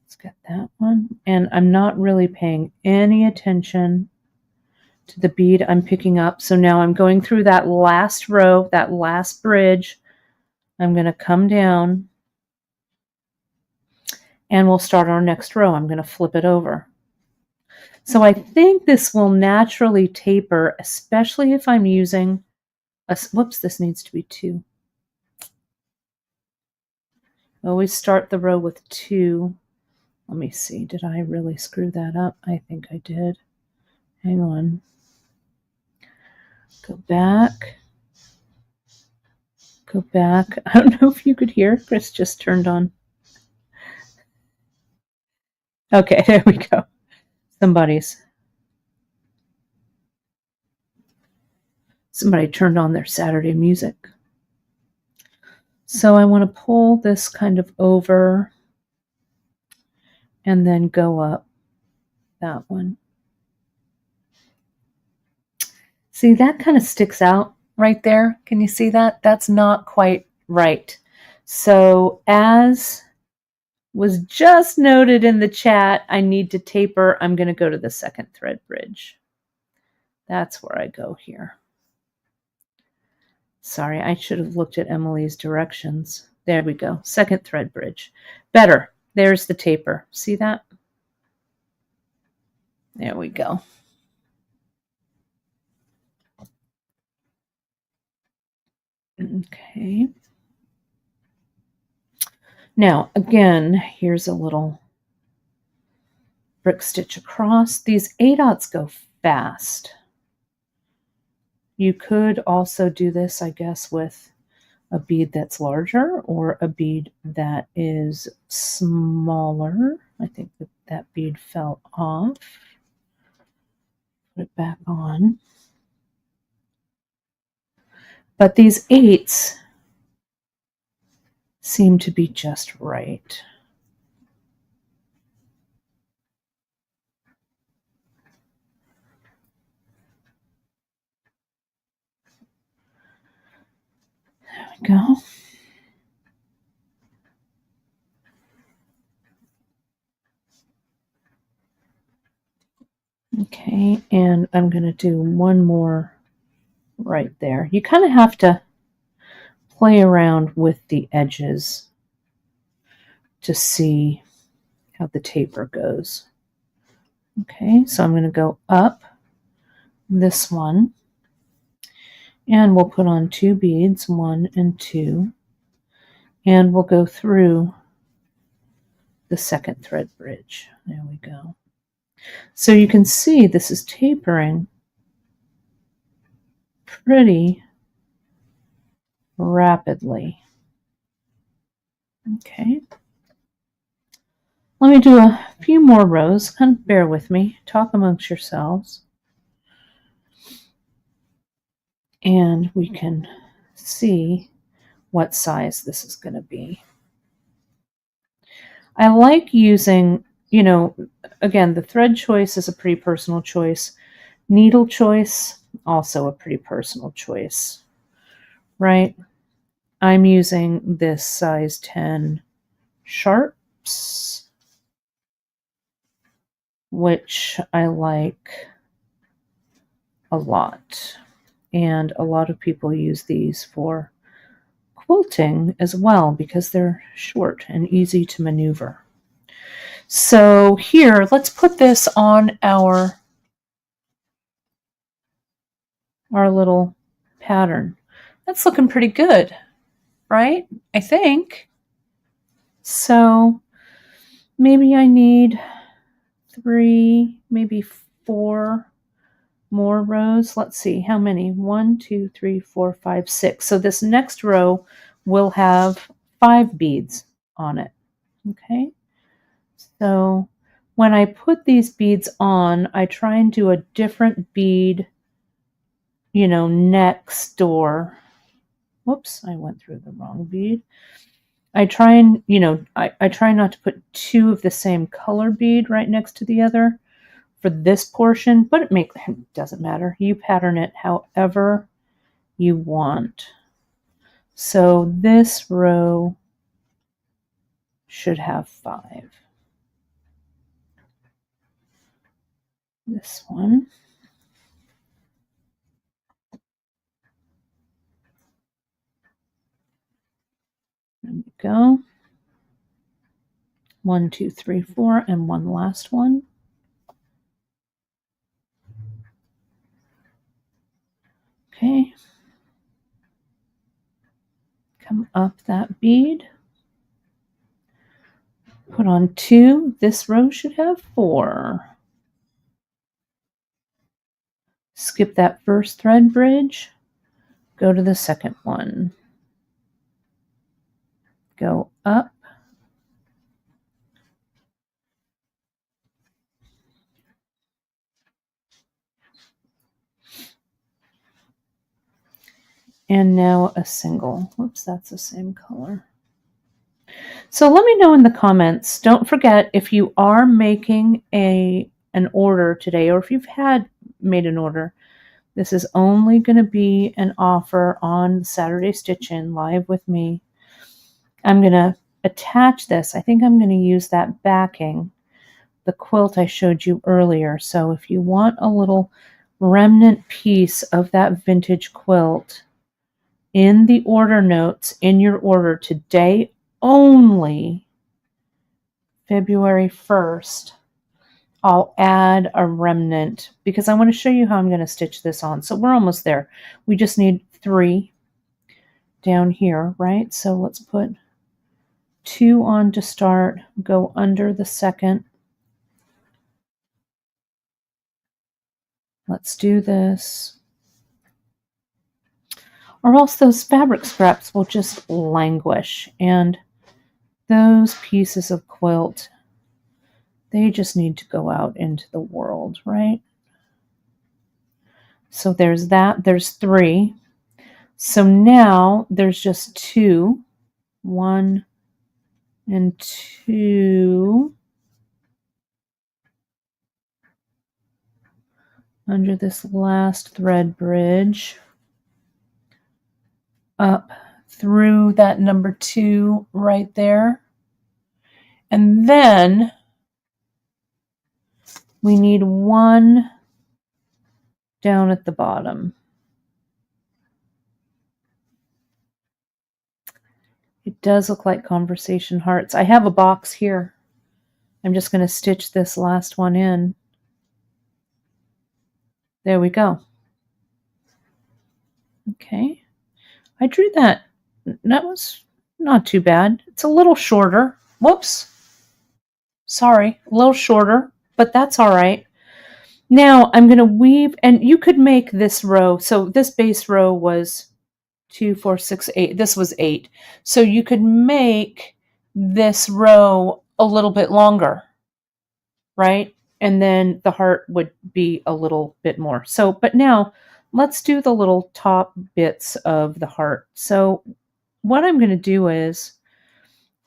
A: Let's get that one. And I'm not really paying any attention to the bead I'm picking up. So now I'm going through that last row, that last bridge. I'm going to come down and we'll start our next row. I'm going to flip it over. So I think this will naturally taper, especially if I'm using a, whoops, this needs to be 2. Always start the row with 2. Let me see, did I really screw that up? I think I did. Hang on. Go back. Go back. I don't know if you could hear. Chris just turned on. Okay, there we go. Somebody turned on their Saturday music. So I want to pull this kind of over and then go up that one. See, that kind of sticks out right there. Can you see that? That's not quite right. So as was just noted in the chat, I need to taper. I'm going to go to the second thread bridge. That's where I go here. Sorry, I should have looked at Emily's directions. There we go. Second thread bridge. Better. There's the taper. See that? There we go. Okay. Now, again, here's a little brick stitch across. These 8/0 go fast. You could also do this, I guess, with a bead that's larger or a bead that is smaller. I think that bead fell off. Put it back on. But these 8s seem to be just right. There we go. Okay, and I'm going to do one more right there. You kind of have to play around with the edges to see how the taper goes. Okay, so I'm going to go up this one, and we'll put on 2 beads, 1 and 2, and we'll go through the second thread bridge. There we go. So you can see this is tapering pretty rapidly. Okay. Let me do a few more rows. Kind of bear with me. Talk amongst yourselves. And we can see what size this is going to be. I like using, you know, again, the thread choice is a pretty personal choice. Needle choice, also a pretty personal choice, right? I'm using this size 10 sharps, which I like a lot. And a lot of people use these for quilting as well because they're short and easy to maneuver. So here, let's put this on our little pattern. That's looking pretty good, right? I think. So maybe I need 3, maybe 4 more rows. Let's see, how many? 1, 2, 3, 4, 5, 6. So this next row will have 5 beads on it. Okay, so when I put these beads on, I try and do a different bead, next door. Whoops, I went through the wrong bead. I try and, I try not to put two of the same color bead right next to the other for this portion, but it doesn't matter. You pattern it however you want. So this row should have 5. This one. There we go. 1, 2, 3, 4, and one last one. Okay. Come up that bead. Put on 2. This row should have 4. Skip that first thread bridge. Go to the second one. Go up. And now a single. Whoops, that's the same color. So let me know in the comments. Don't forget, if you are making an order today, or if you've made an order, this is only going to be an offer on Saturday Stitch-In live with me. I'm going to attach this. I think I'm going to use that backing, the quilt I showed you earlier. So if you want a little remnant piece of that vintage quilt in the order notes in your order today only, February 1st, I'll add a remnant because I want to show you how I'm going to stitch this on. So we're almost there. We just need 3 down here, right? So let's put 2 on to start, go under the second. Let's do this. Or else those fabric scraps will just languish, and those pieces of quilt, they just need to go out into the world, right? So there's that. There's 3. So now there's just 2. 1 and 2 under this last thread bridge, up through that number 2 right there. And then we need 1 down at the bottom. It does look like conversation hearts. I have a box here. I'm just going to stitch this last one in. There we go. Okay. I drew that. That was not too bad. It's a little shorter. Whoops. Sorry. A little shorter, but that's all right. Now I'm going to weave, and you could make this row. So this base row was 2, 4, 6, 8. This was 8. So you could make this row a little bit longer, right? And then the heart would be a little bit more. So, but now let's do the little top bits of the heart. So what I'm going to do is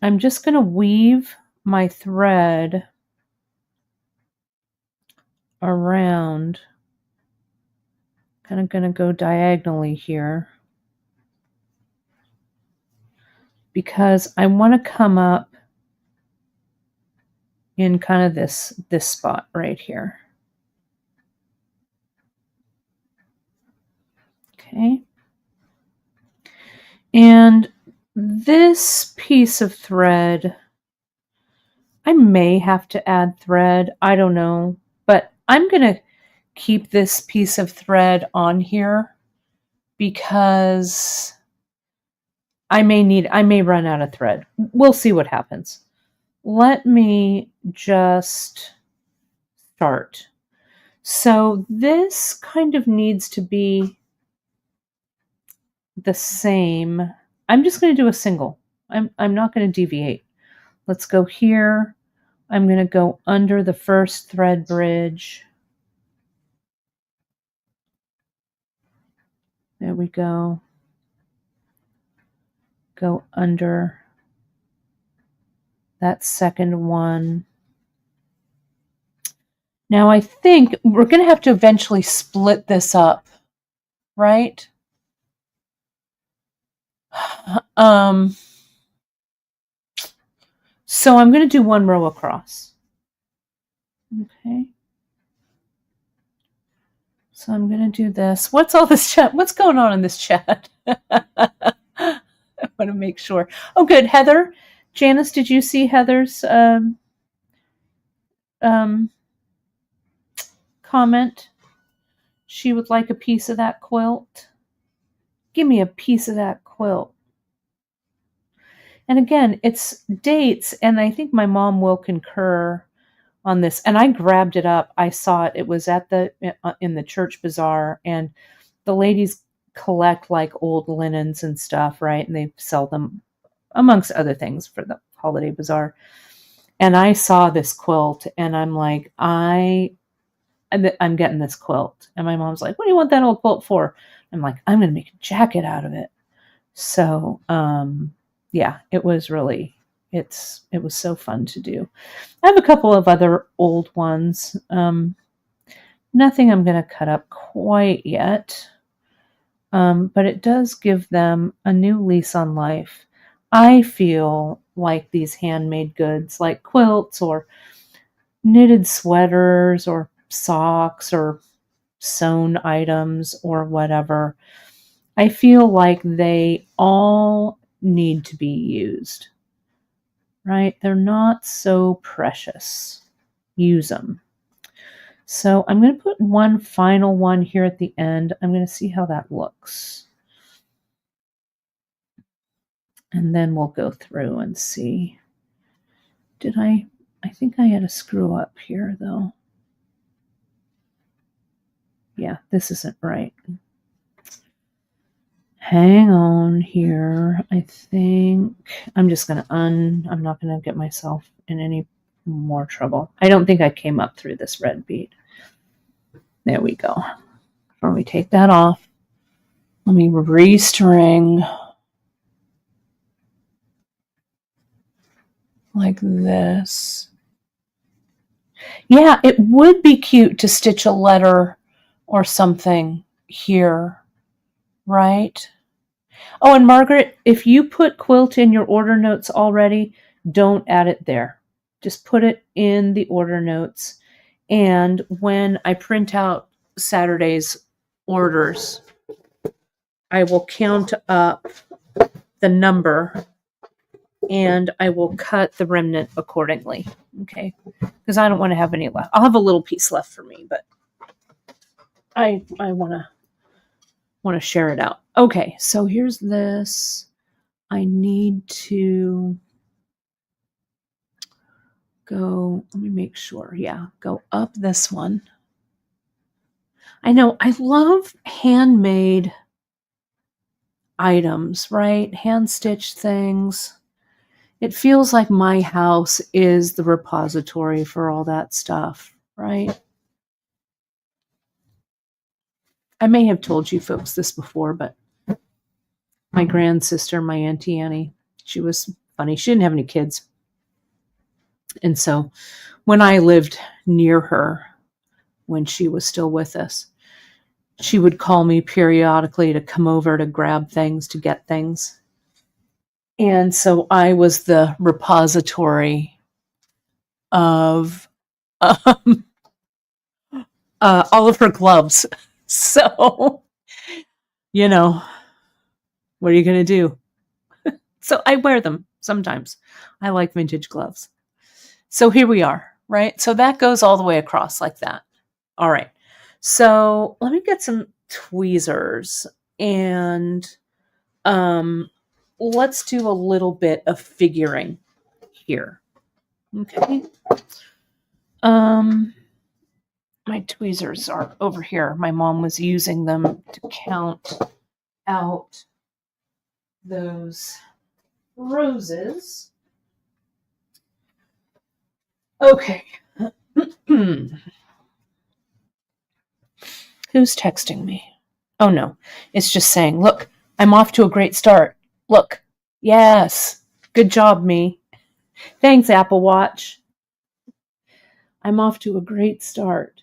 A: I'm just going to weave my thread around, kind of going to go diagonally here, because I want to come up in kind of this spot right here. Okay. And this piece of thread, I may have to add thread. I don't know. But I'm going to keep this piece of thread on here because I may run out of thread. We'll see what happens. Let me just start. So this kind of needs to be the same. I'm just going to do a single. I'm not going to deviate. let's go here. I'm going to go under the first thread bridge. There we go. Go under that second one. Now I think we're going to have to eventually split this up, right? So I'm going to do one row across. Okay. So I'm going to do this. What's all this chat? What's going on in this chat? I want to make sure. Oh, good. Heather. Janice, did you see Heather's comment? She would like a piece of that quilt. Give me a piece of that quilt. And again, it's dates, and I think my mom will concur on this. And I grabbed it up. I saw it. It was at in the church bazaar, and the ladies collect like old linens and stuff, right? And they sell them amongst other things for the holiday bazaar. And I saw this quilt, and I'm like, I'm getting this quilt. And my mom's like, what do you want that old quilt for? I'm like, I'm going to make a jacket out of it. So, yeah, it was really, it was so fun to do. I have a couple of other old ones. Nothing I'm going to cut up quite yet. But it does give them a new lease on life. I feel like these handmade goods, like quilts or knitted sweaters or socks or sewn items or whatever, I feel like they all need to be used, right? They're not so precious. Use them. So I'm going to put one final one here at the end. I'm going to see how that looks. And then we'll go through and see. I think I had a screw up here though. Yeah, this isn't right. Hang on here. I think I'm just going to I'm not going to get myself in any more trouble. I don't think I came up through this red bead. There we go. Before we take that off, let me restring like this. Yeah, it would be cute to stitch a letter or something here, right? Oh, and Margaret, if you put quilt in your order notes already, don't add it there. Just put it in the order notes. And when I print out Saturday's orders, I will count up the number and I will cut the remnant accordingly. Okay? Because I don't want to have any left. I'll have a little piece left for me, but I want to share it out. Okay, so here's this. I need to go, let me make sure. Yeah, go up this one. I know, I love handmade items, right? Hand stitched things. It feels like my house is the repository for all that stuff, right? I may have told you folks this before, but my grand sister, my Auntie Annie, she was funny. She didn't have any kids. And so when I lived near her, when she was still with us, she would call me periodically to come over to grab things, to get things. And so I was the repository of all of her gloves. So, you know, what are you going to do? So I wear them sometimes. I like vintage gloves. So here we are, right? So that goes all the way across like that. All right. So let me get some tweezers and let's do a little bit of figuring here. Okay. My tweezers are over here. My mom was using them to count out those roses. Okay. Who's texting me? Oh no, it's just saying, look, I'm off to a great start. Look. Yes. Good job, me. Thanks, Apple Watch. I'm off to a great start.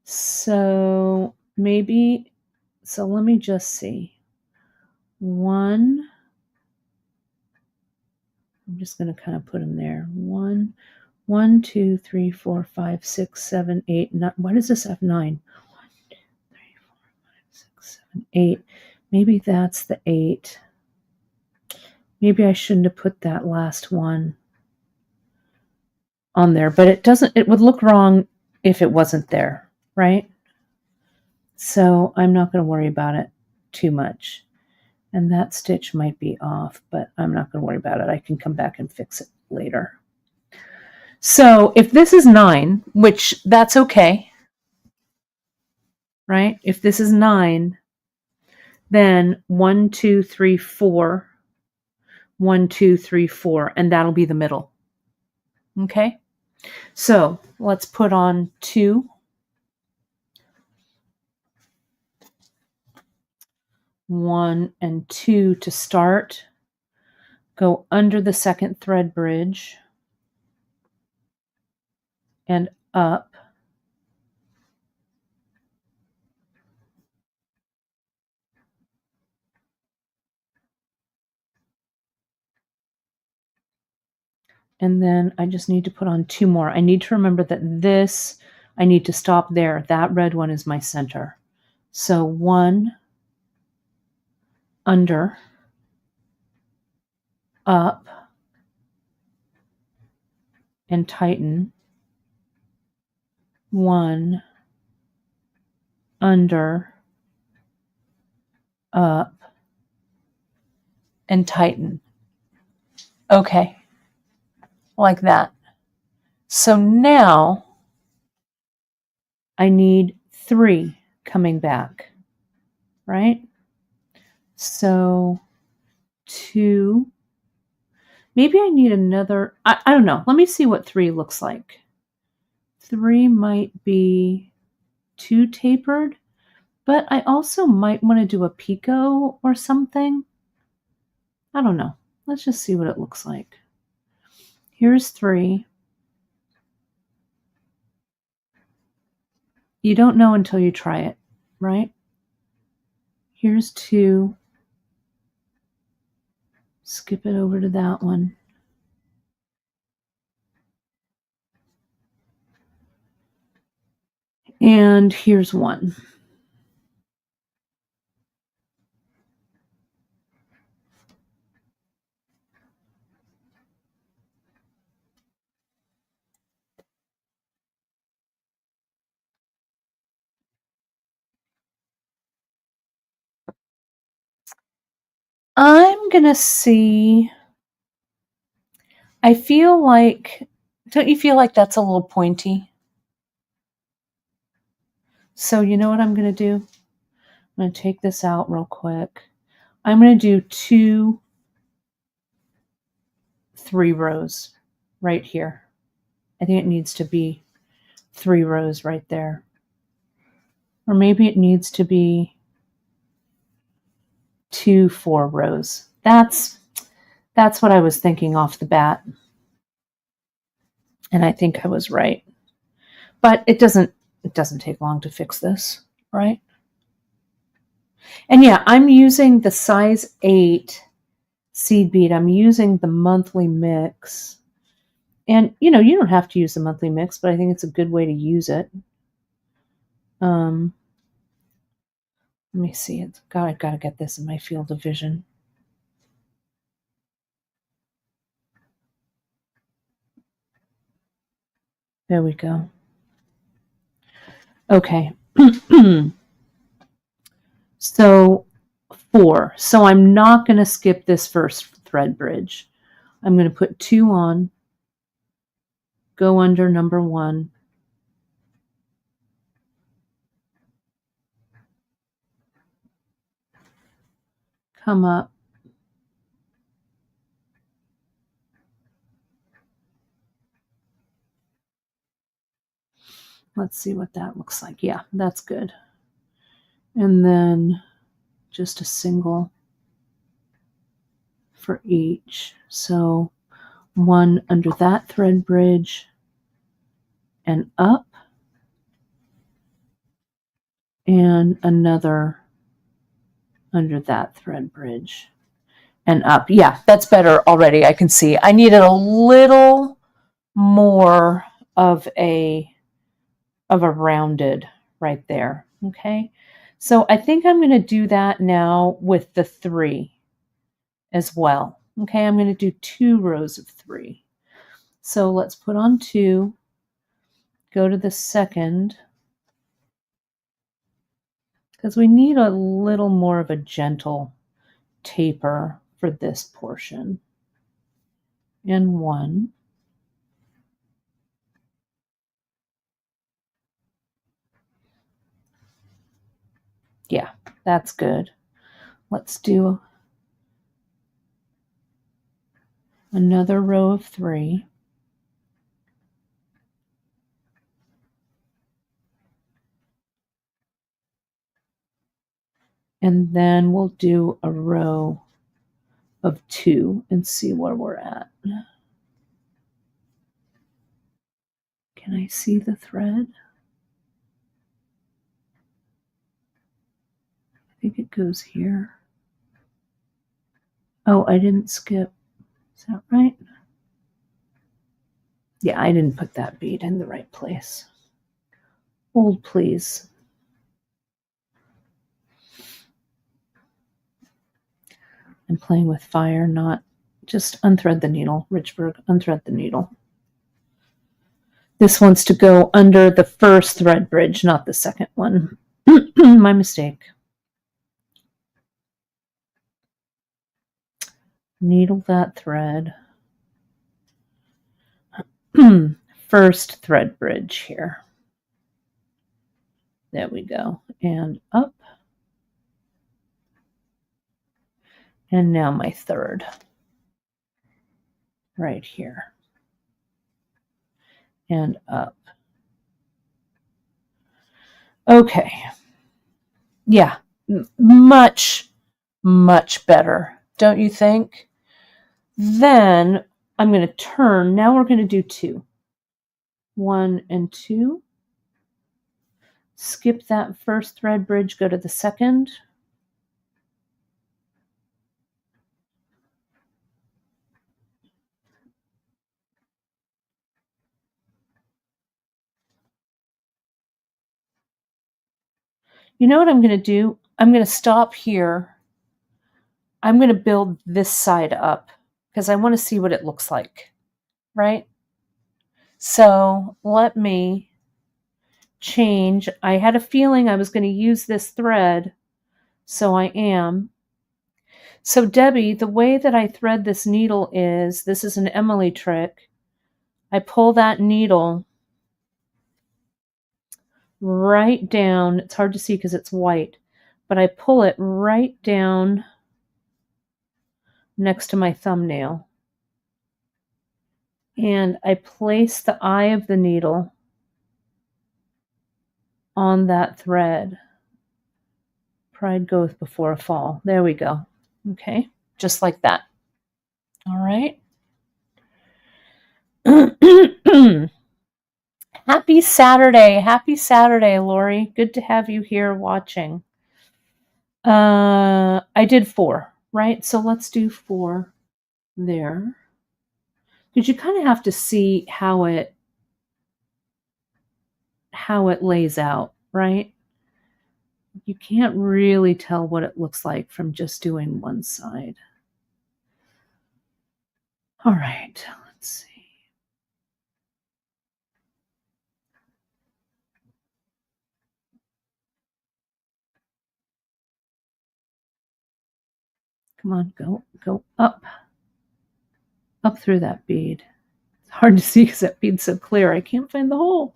A: So maybe, so let me just see. One, I'm just going to kind of put them there. One, 2, 3, 4, 5, 6, 7, 8, 9. Why does this have 9? 1, 2, 3, 4, 5, 6, 7, 8. Maybe that's the 8. Maybe I shouldn't have put that last one on there, but it would look wrong if it wasn't there, right? So I'm not going to worry about it too much. And that stitch might be off, but I'm not going to worry about it. I can come back and fix it later. So if this is 9, which that's okay, right? If this is 9, then 1, 2, 3, 4, 1, 2, 3, 4, and that'll be the middle. Okay? So let's put on 2. 1 and 2 to start. Go under the second thread bridge and up. And then I just need to put on 2 more. I need to remember that this, I need to stop there. That red one is my center. So 1 under, up, and tighten. 1 under, up, and tighten. Okay, like that. So now I need 3 coming back, right? So 2, maybe I need another, I don't know. Let me see what 3 looks like. 3 might be too tapered, but I also might want to do a picot or something. I don't know. Let's just see what it looks like. Here's 3. You don't know until you try it, right? Here's 2. Skip it over to that one. And here's 1. I'm going to see, I feel like, don't you feel like that's a little pointy? So you know what I'm going to do? I'm going to take this out real quick. I'm going to do 2 3 rows right here. I think it needs to be 3 rows right there. Or maybe it needs to be 2 4 rows. That's what I was thinking off the bat. And I think I was right. But it doesn't take long to fix this, right? And yeah, I'm using the size 8 seed bead. I'm using the monthly mix. And you don't have to use the monthly mix, but I think it's a good way to use it. Let me see. I've got to get this in my field of vision. There we go. Okay. So 4. So I'm not going to skip this first thread bridge. I'm going to put 2 on, go under number 1, come up, Let's see what that looks like. Yeah, that's good. And then just a single for each. So one under that thread bridge and up, and another under that thread bridge and up. Yeah, that's better already. I can see I needed a little more of a rounded right there. Okay, so I think I'm going to do that now with the 3 as well. Okay, I'm going to do 2 rows of 3. So let's put on 2, go to the second, because we need a little more of a gentle taper for this portion. And 1. Yeah, that's good. Let's do another row of 3. And then we'll do a row of 2 and see where we're at. Can I see the thread? I think it goes here. Oh, I didn't skip. Is that right? Yeah, I didn't put that bead in the right place. Hold, please. I'm playing with fire, not just unthread the needle. Richburg, unthread the needle. This wants to go under the first thread bridge, not the second one. My mistake. Needle that thread. First thread bridge here. There we go. And up. And now my third. Right here. And up. Okay. Yeah. Much, much better. Don't you think? Then I'm going to turn. Now we're going to do 2. 1 and 2. Skip that first thread bridge, go to the second. You know what I'm going to do? I'm going to stop here. I'm going to build this side up because I want to see what it looks like, right? So let me change. I had a feeling I was going to use this thread, so I am. So Debbie, the way that I thread this needle is, this is an Emily trick. I pull that needle right down. It's hard to see because it's white, but I pull it right down next to my thumbnail. And I place the eye of the needle on that thread. Pride goeth before a fall. There we go. Okay, just like that. All right. Happy Saturday. Happy Saturday, Lori. Good to have you here watching. I did 4, right? So let's do 4 there. Because you kind of have to see how it lays out, right? You can't really tell what it looks like from just doing one side. All right, let's see. Come on, go up. Up through that bead. It's hard to see because that bead's so clear. I can't find the hole.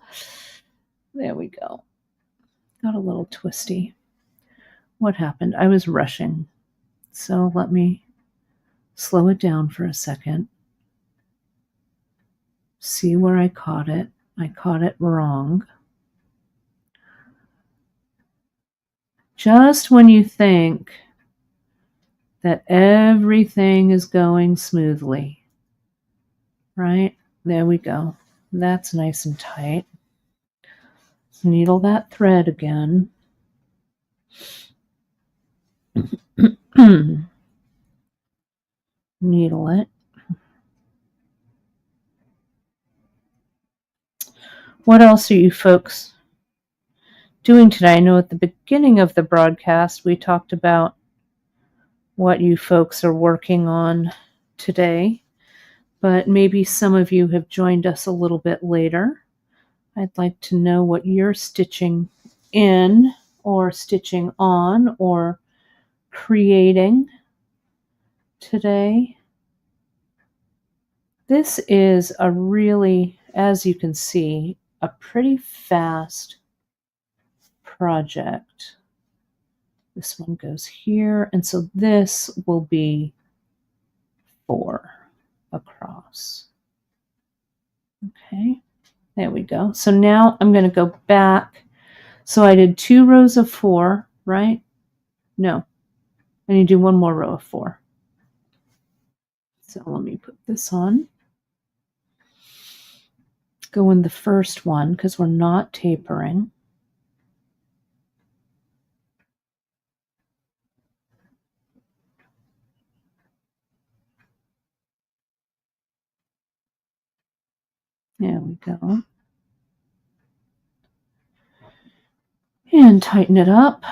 A: There we go. Got a little twisty. What happened? I was rushing. So let me slow it down for a second. See where I caught it. I caught it wrong. Just when you think that everything is going smoothly, right? There we go. That's nice and tight. Needle that thread again. Needle it. What else are you folks doing today? I know at the beginning of the broadcast we talked about what you folks are working on today, but maybe some of you have joined us a little bit later. I'd like to know what you're stitching in or stitching on or creating today. This is a really, as you can see, a pretty fast project. This one goes here, and so this will be 4 across. Okay, there we go. So now I'm going to go back. So I did 2 rows of 4, right? No, I need to do 1 more row of 4. So let me put this on. Go in the first one because we're not tapering. There we go. And tighten it up.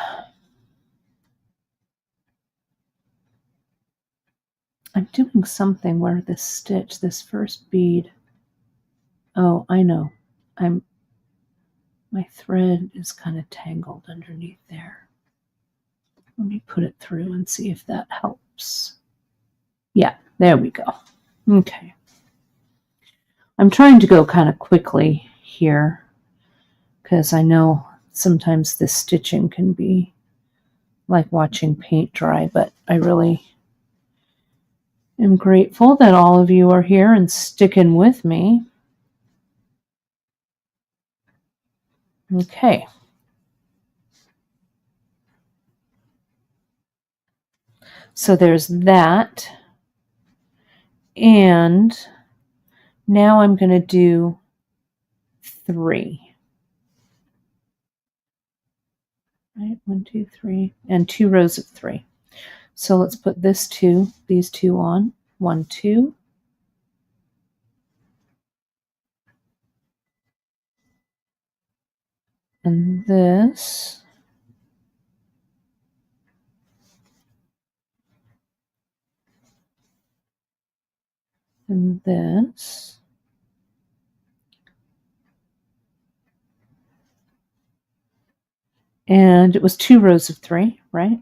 A: I'm doing something where this stitch, this first bead, oh, I know. My thread is kind of tangled underneath there. Let me put it through and see if that helps. Yeah, there we go. Okay. I'm trying to go kind of quickly here because I know sometimes this stitching can be like watching paint dry, but I really am grateful that all of you are here and sticking with me. Okay. So there's that. And now I'm going to do 3. Right, 1, 2, 3, and 2 rows of 3. So let's put these two on. 1, 2. And this. And this. And it was 2 rows of 3, right?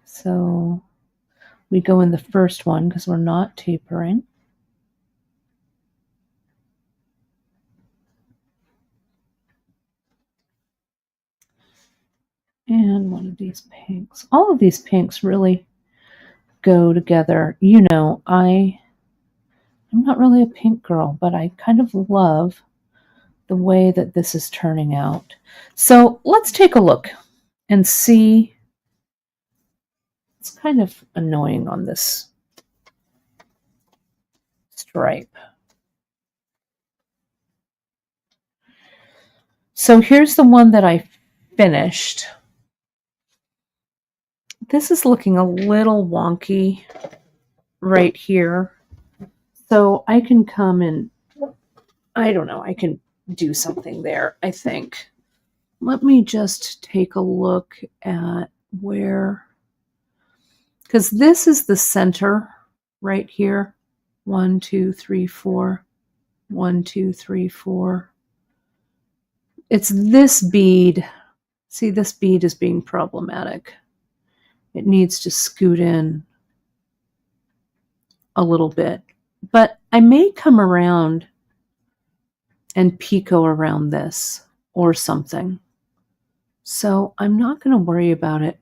A: So we go in the first one because we're not tapering. And one of these pinks. All of these pinks really go together. You know, I'm not really a pink girl, but I kind of love the way that this is turning out. So let's take a look and see. It's kind of annoying on this stripe. So here's the one that I finished. This is looking a little wonky right here. So I can come and, I don't know, I can do something there, I think. Let me just take a look at where, because this is the center right here. 1, 2, 3, 4. 1, 2, 3, 4. It's this bead. See, this bead is being problematic. It needs to scoot in a little bit. But I may come around and picot around this or something. So I'm not going to worry about it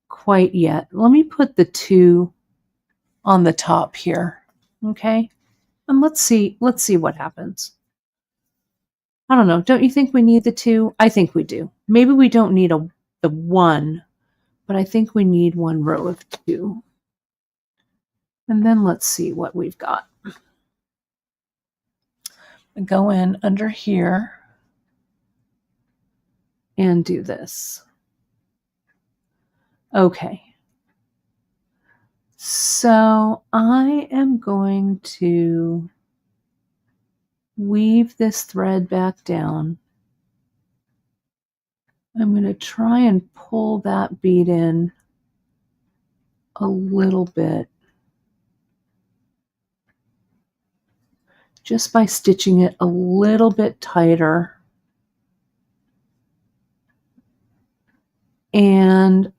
A: quite yet. Let me put the 2 on the top here. Okay. And let's see what happens. I don't know. Don't you think we need the 2? I think we do. Maybe we don't need the 1, but I think we need 1 row of 2. And then let's see what we've got. Go in under here and do this. Okay. So I am going to weave this thread back down. I'm going to try and pull that bead in a little bit just by stitching it a little bit tighter. And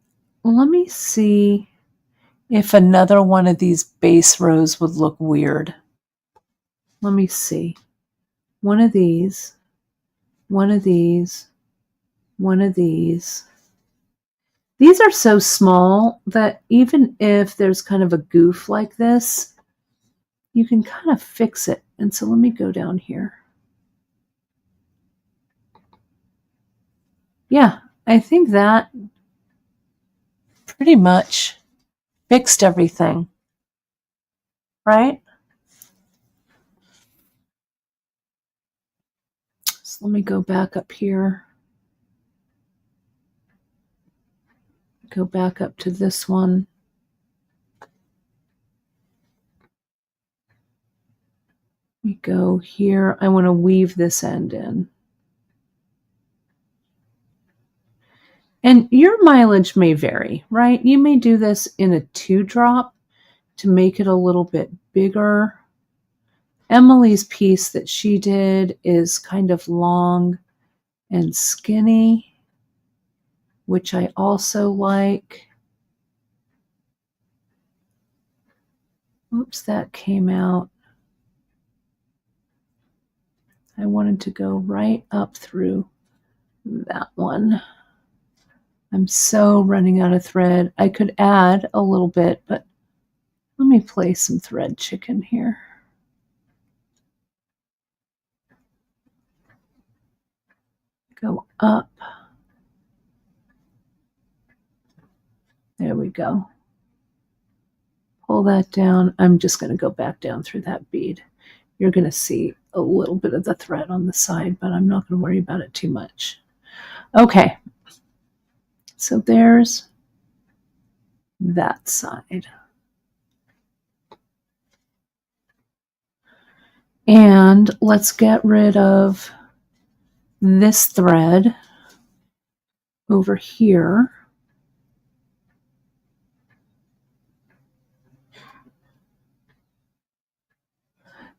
A: let me see if another one of these base rows would look weird. Let me see. One of these, one of these, one of these. These are so small that even if there's kind of a goof like this, you can kind of fix it. And so let me go down here. Yeah, I think that pretty much fixed everything, right? So let me go back up here. Go back up to this one. We go here. I want to weave this end in. And your mileage may vary, right? You may do this in a 2-drop to make it a little bit bigger. Emily's piece that she did is kind of long and skinny, which I also like. Oops, that came out. I wanted to go right up through that one. I'm so running out of thread. I could add a little bit, but let me play some thread chicken here. Go up. There we go. Pull that down. I'm just going to go back down through that bead. You're going to see a little bit of the thread on the side, but I'm not going to worry about it too much. Okay. So there's that side. And let's get rid of this thread over here.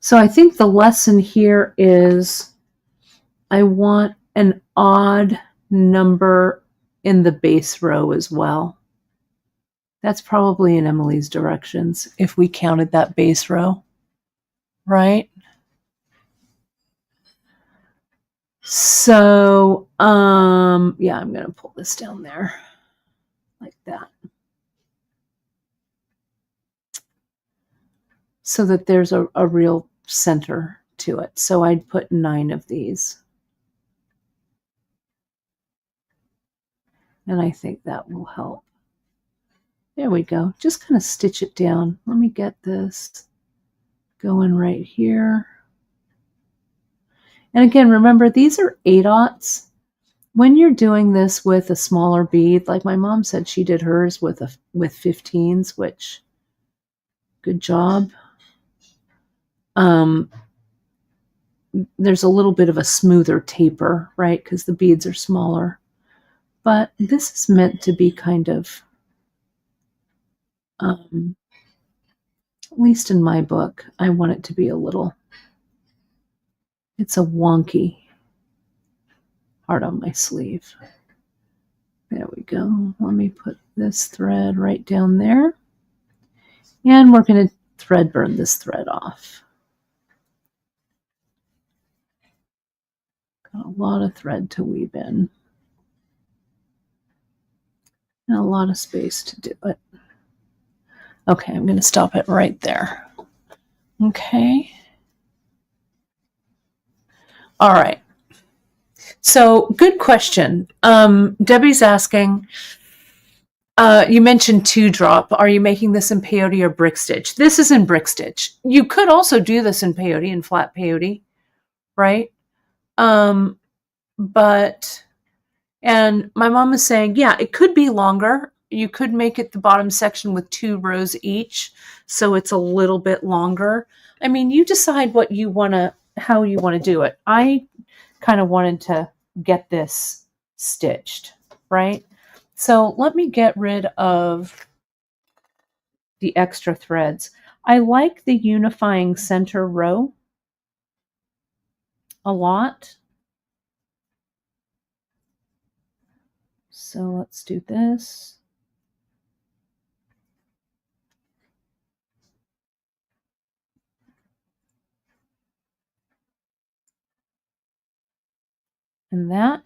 A: So I think the lesson here is I want an odd number in the base row as well. That's probably in Emily's directions if we counted that base row, right? So, yeah, I'm going to pull this down there like that. So that there's a real center to it. So I'd put 9 of these. And I think that will help. There we go. Just kind of stitch it down. Let me get this going right here. And again, remember, these are 8/aughts. When you're doing this with a smaller bead, like my mom said she did hers with 15s, which, good job. There's a little bit of a smoother taper, right? Because the beads are smaller. But this is meant to be kind of, at least in my book, I want it to be a little, it's a wonky heart on my sleeve. There we go. Let me put this thread right down there. And we're going to thread burn this thread off. Got a lot of thread to weave in. And a lot of space to do it. Okay, I'm going to stop it right there. Okay. All right. So, good question. Debbie's asking, you mentioned 2-drop. Are you making this in peyote or brick stitch? This is in brick stitch. You could also do this in peyote, in flat peyote, right? But, and my mom is saying, yeah, it could be longer. You could make it the bottom section with 2 rows each, so it's a little bit longer. I mean, you decide what you want to, how you want to do it. I kind of wanted to get this stitched, right? So let me get rid of the extra threads. I like the unifying center row a lot. So let's do this. And that.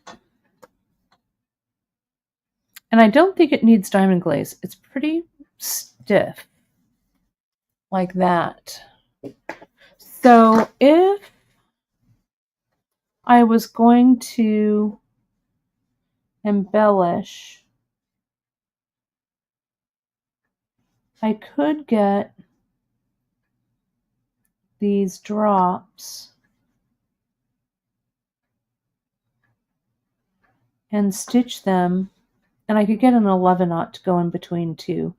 A: And I don't think it needs diamond glaze. It's pretty stiff like that. So if I was going to embellish, I could get these drops and stitch them, and I could get an 11-aught to go in between too.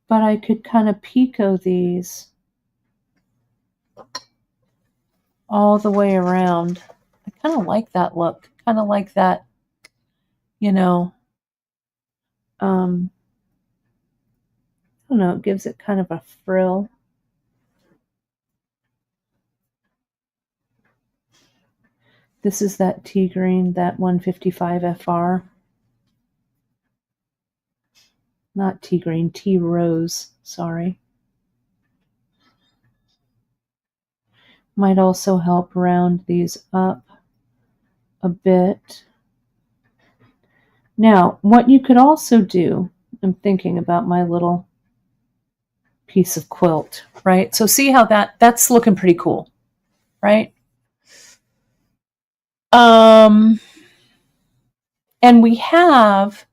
A: But I could kind of picot these all the way around. I kind of like that look. Kind of like that, you know, I don't know, it gives it kind of a frill. This is that tea green, that 155 FR. Not tea green, tea rose, sorry. Might also help round these up a bit. Now, what you could also do, I'm thinking about my little piece of quilt, right? So see how that's looking pretty cool, right? And we have,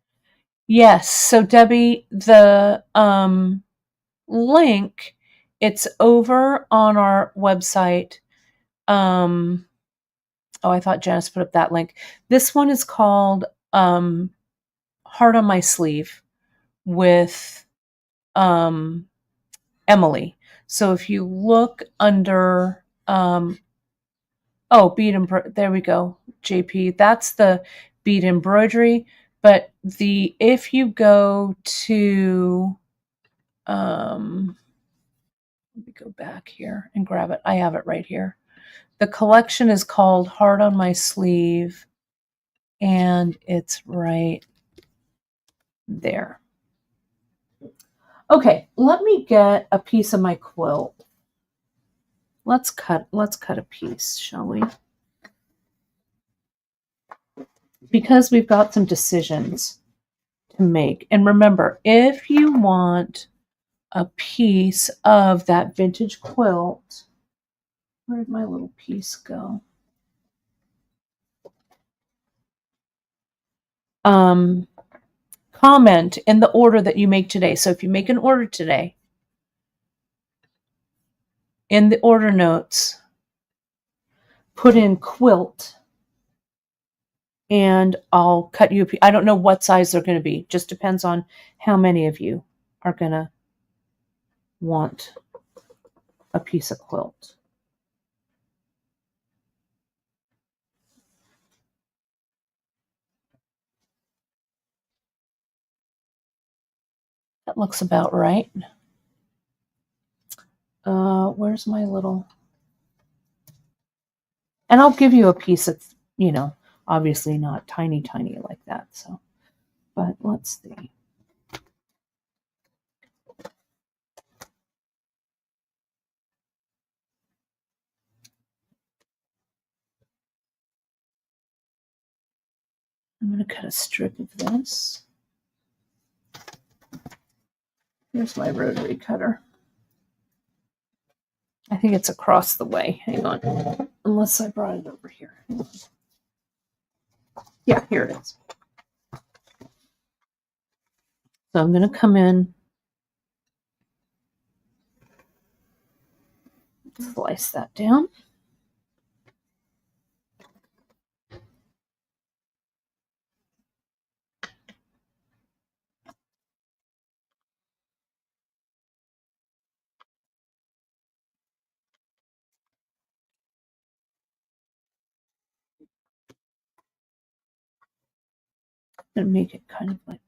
A: yes, so Debbie, the link, it's over on our website. Oh, I thought Janice put up that link. This one is called Heart on My Sleeve with Emily. So if you look under bead embroidery, there we go, JP. That's the bead embroidery. But if you go to let me go back here and grab it. I have it right here. The collection is called Heart on My Sleeve, and it's right there. Okay, let me get a piece of my quilt. Let's cut a piece, shall we? Because we've got some decisions to make. And remember, if you want a piece of that vintage quilt, where did my little piece go? Comment in the order that you make today. So if you make an order today, in the order notes, put in quilt, and I'll cut you a piece. I don't know what size they're going to be. Just depends on how many of you are going to want a piece of quilt. That looks about right. Where's my little... And I'll give you a piece that's, obviously not tiny like that. So, but let's see. I'm going to cut a strip of this. Here's my rotary cutter. I think it's across the way. Hang on. Unless I brought it over here. Yeah, here it is. So I'm going to come in, slice that down. And make it kind of like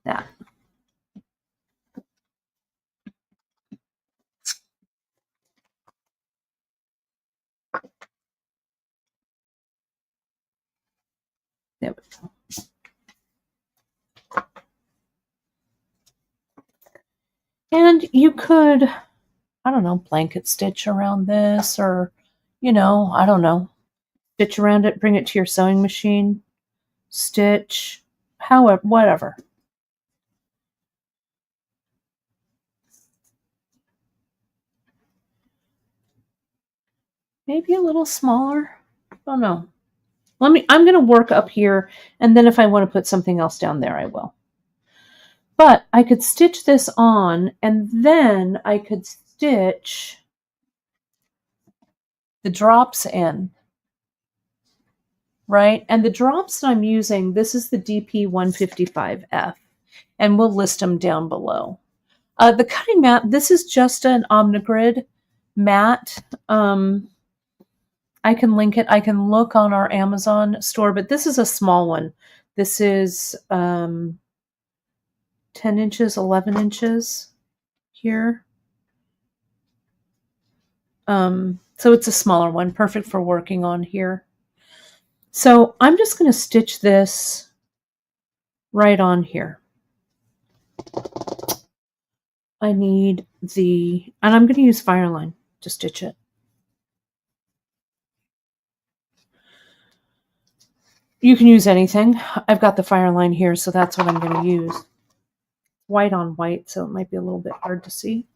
A: that. There we go. And you could, I don't know, blanket stitch around this, or, I don't know, stitch around it, bring it to your sewing machine, stitch, however, whatever. Maybe a little smaller. I don't know. I'm going to work up here, and then if I want to put something else down there, I will. But I could stitch this on, and then I could stitch the drops in, right? And the drops that I'm using, this is the DP155F, and we'll list them down below. The cutting mat, this is just an Omnigrid mat. I can link it. I can look on our Amazon store, but this is a small one. This is 10 inches, 11 inches here. So it's a smaller one, perfect for working on here. So I'm just going to stitch this right on here. I need and I'm going to use Fireline to stitch it. You can use anything. I've got the Fireline here, so that's what I'm going to use. White on white, so it might be a little bit hard to see.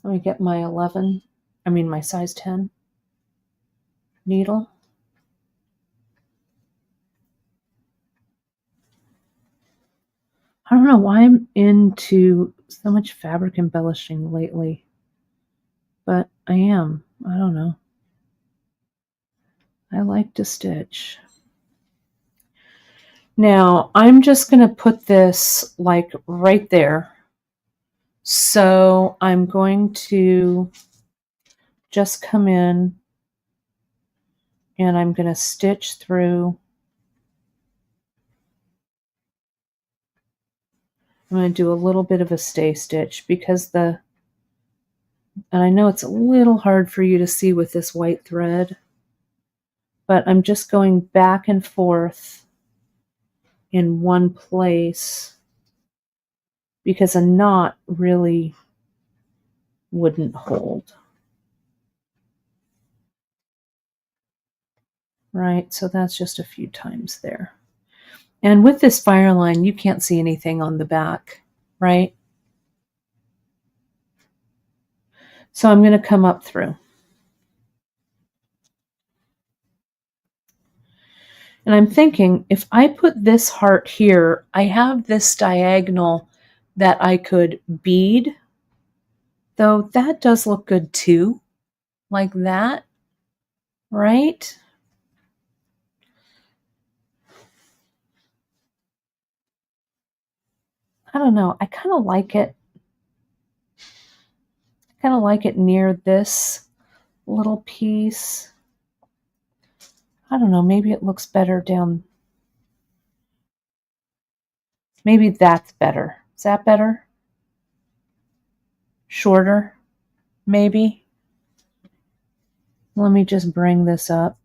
A: Let me get my my size 10 needle. I don't know why I'm into so much fabric embellishing lately, but I am. I don't know. I like to stitch. Now, I'm just going to put this like right there. So I'm going to just come in and I'm going to stitch through. I'm going to do a little bit of a stay stitch because and I know it's a little hard for you to see with this white thread, but I'm just going back and forth in one place because a knot really wouldn't hold. Right, so that's just a few times there. And with this Fireline, you can't see anything on the back, right? So I'm going to come up through. And I'm thinking, if I put this heart here, I have this diagonal that I could bead, though that does look good too, like that, right? I don't know. I kind of like it. I kind of like it near this little piece. I don't know. Maybe it looks better down. Maybe that's better. Is that better? Shorter? Maybe. Let me just bring this up.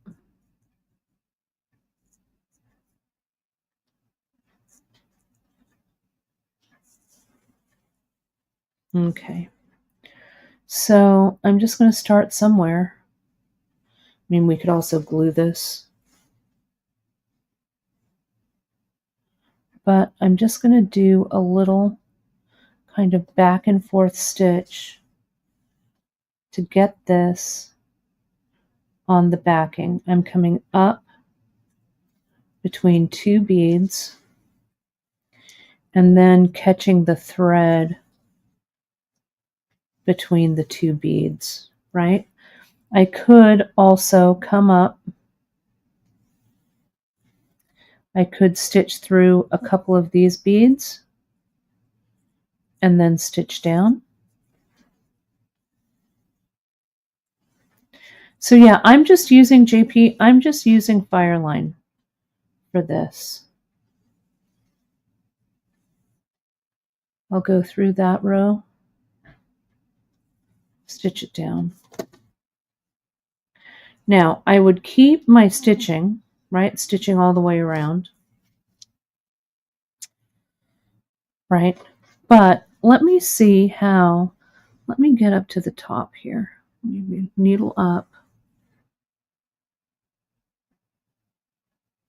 A: Okay. So I'm just going to start somewhere. I mean, we could also glue this. but I'm just going to do a little kind of back and forth stitch to get this on the backing. I'm coming up between two beads and then catching the thread between the two beads, right? I could also come up, I could stitch through a couple of these beads and then stitch down. So yeah, I'm just using Fireline for this. I'll go through that row, stitch it down. Now, I would keep my stitching, right? Stitching all the way around, right? But let me see how, let me get up to the top here. Maybe needle up,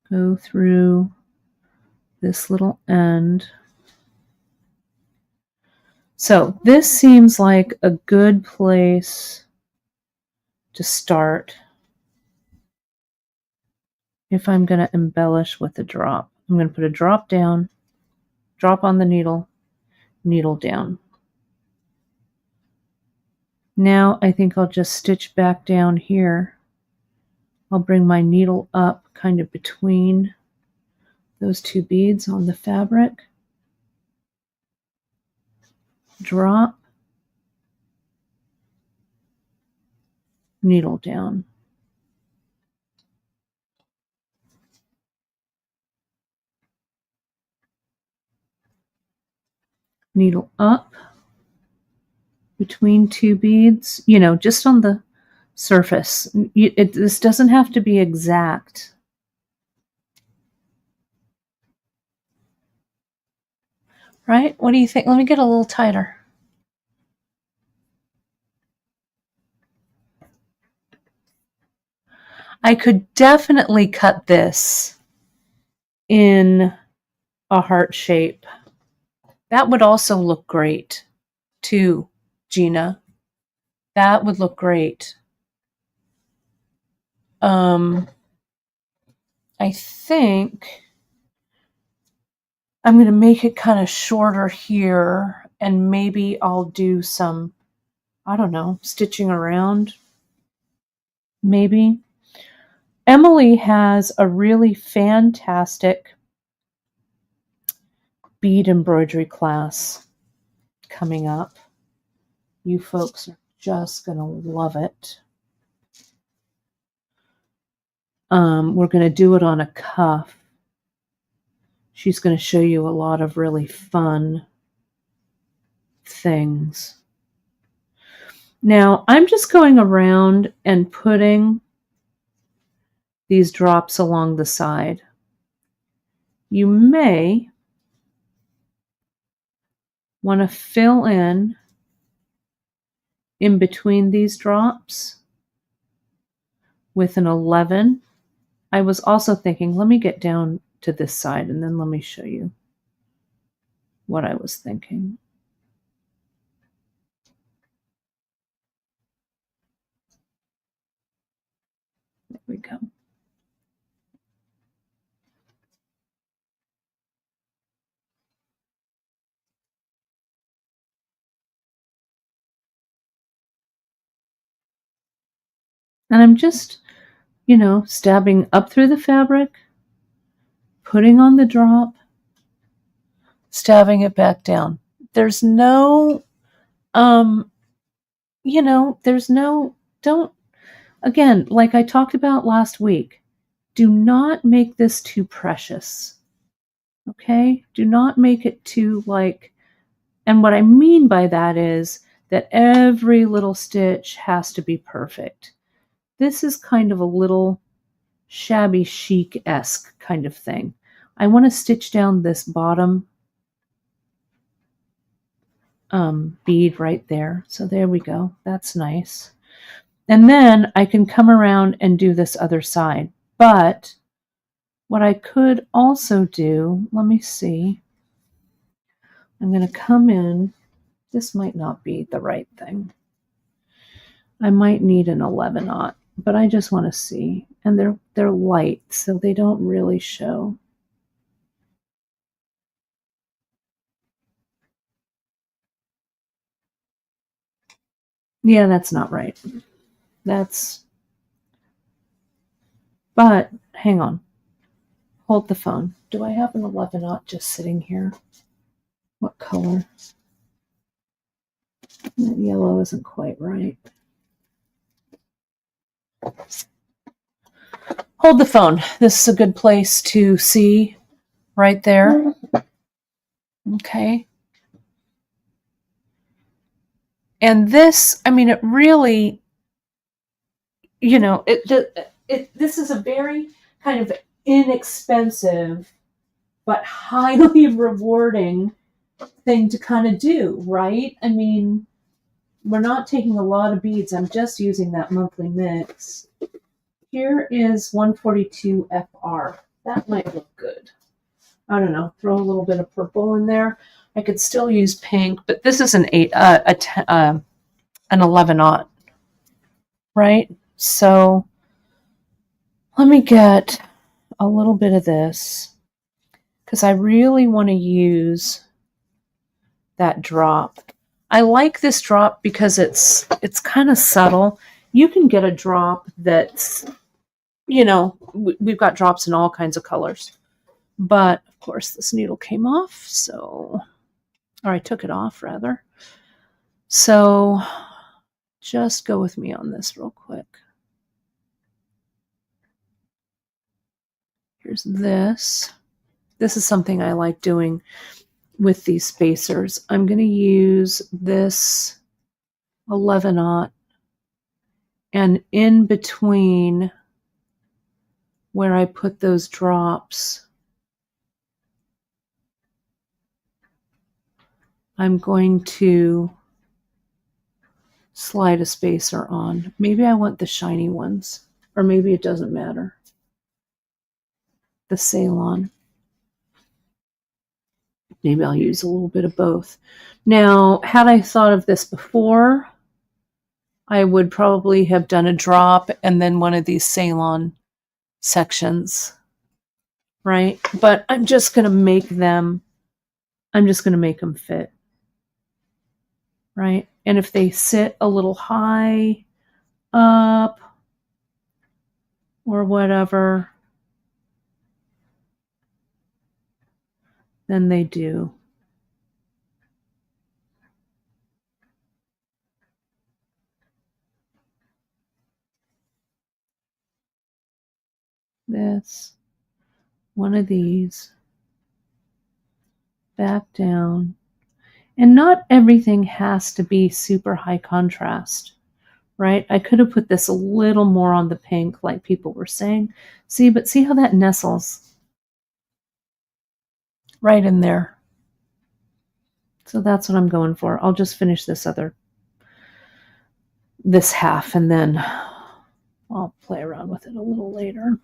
A: go through this little end. So this seems like a good place to start if I'm going to embellish with a drop. I'm going to put a drop down, drop on the needle, needle down. Now I think I'll just stitch back down here. I'll bring my needle up kind of between those two beads on the fabric. Drop, needle down. Needle up between two beads, you know, just on the surface. This doesn't have to be exact. Right? What do you think? Let me get a little tighter. I could definitely cut this in a heart shape. That would also look great too, Gina. That would look great. I think I'm going to make it kind of shorter here, and maybe I'll do some, I don't know, stitching around, maybe. Emily has a really fantastic bead embroidery class coming up. You folks are just going to love it. We're going to do it on a cuff. She's going to show you a lot of really fun things. Now, I'm just going around and putting these drops along the side. You may want to fill in between these drops with an 11. I was also thinking, let me get down to this side and then let me show you what I was thinking. There we go. And I'm just, you know, stabbing up through the fabric, putting on the drop, stabbing it back down. There's no, you know, there's no, don't, again, like I talked about last week, do not make this too precious. Okay? Do not make it too like, and what I mean by that is that every little stitch has to be perfect. This is kind of a little shabby chic-esque kind of thing. I want to stitch down this bottom bead right there. So there we go. That's nice. And then I can come around and do this other side. But What I could also do, let me see. I'm going to come in. This might not be the right thing. I might need an 11-aught, but I just want to see. And they're light, so they don't really show. Yeah, that's not right. But hang on. Hold the phone. Do I have an 11-aught just sitting here? What color? That yellow isn't quite right. Hold the phone. This is a good place to see right there. Okay. And this, I mean, it really, this is a very kind of inexpensive but highly rewarding thing to kind of do, right? I mean, we're not taking a lot of beads. I'm just using that monthly mix. Here is 142 FR. That might look good. I don't know. Throw a little bit of purple in there. I could still use pink, but this is an 11-aught, right? So let me get a little bit of this because I really want to use that drop. I like this drop because it's kind of subtle. You can get a drop that's, we've got drops in all kinds of colors. But, of course, this needle came off, or I took it off, rather. So, just go with me on this real quick. Here's this. This is something I like doing with these spacers. I'm going to use this 11-aught, and in between where I put those drops, I'm going to slide a spacer on. Maybe I want the shiny ones, or maybe it doesn't matter. The Ceylon. Maybe I'll use a little bit of both. Now, had I thought of this before, I would probably have done a drop and then one of these Ceylon sections, right? But I'm just going to make them fit, right? And if they sit a little high up or whatever, then they do. This, one of these, back down. And not everything has to be super high contrast, right? I could have put this a little more on the pink like people were saying. See how that nestles right in there. So that's what I'm going for. I'll just finish this half, and then I'll play around with it a little later.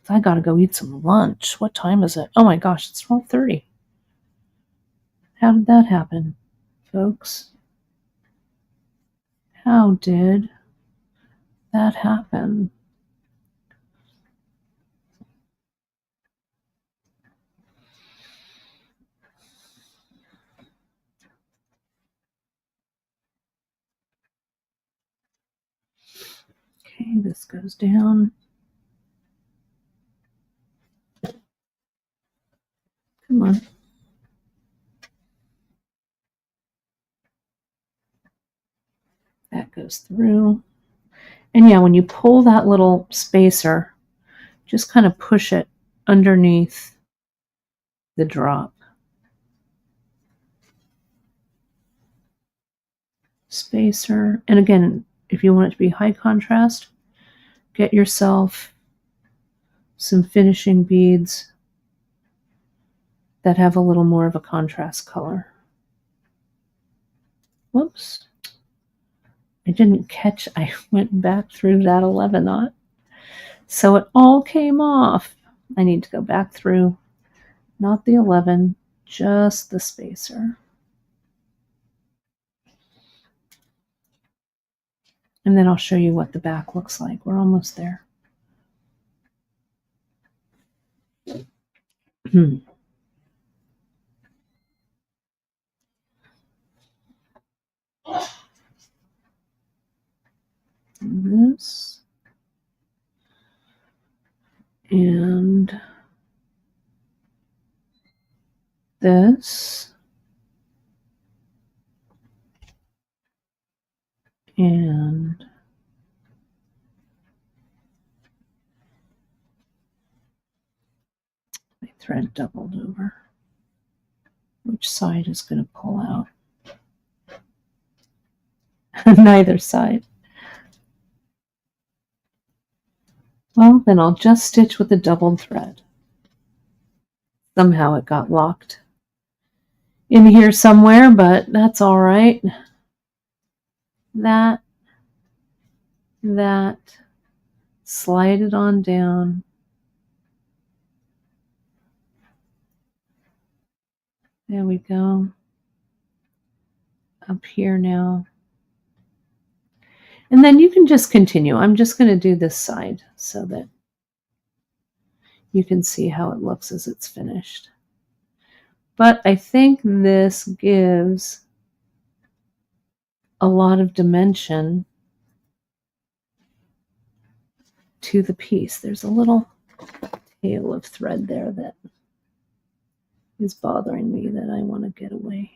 A: I gotta go eat some lunch. What time is it? Oh my gosh, it's 12:30. How did that happen, folks? How did that happen? Okay, this goes down. Come on. That goes through. And yeah, when you pull that little spacer, just kind of push it underneath the drop. Spacer. And again, if you want it to be high contrast, get yourself some finishing beads that have a little more of a contrast color. Whoops. I didn't catch, I went back through that 11-aught. So it all came off. I need to go back through, not the 11, just the spacer. And then I'll show you what the back looks like. We're almost there. This and this and my thread doubled over. Which side is going to pull out? Neither side. Well, then I'll just stitch with the doubled thread. Somehow it got locked in here somewhere, but that's all right. That, slide it on down. There we go. Up here now. And then you can just continue. I'm just going to do this side so that you can see how it looks as it's finished. But I think this gives a lot of dimension to the piece. There's a little tail of thread there that is bothering me that I want to get away.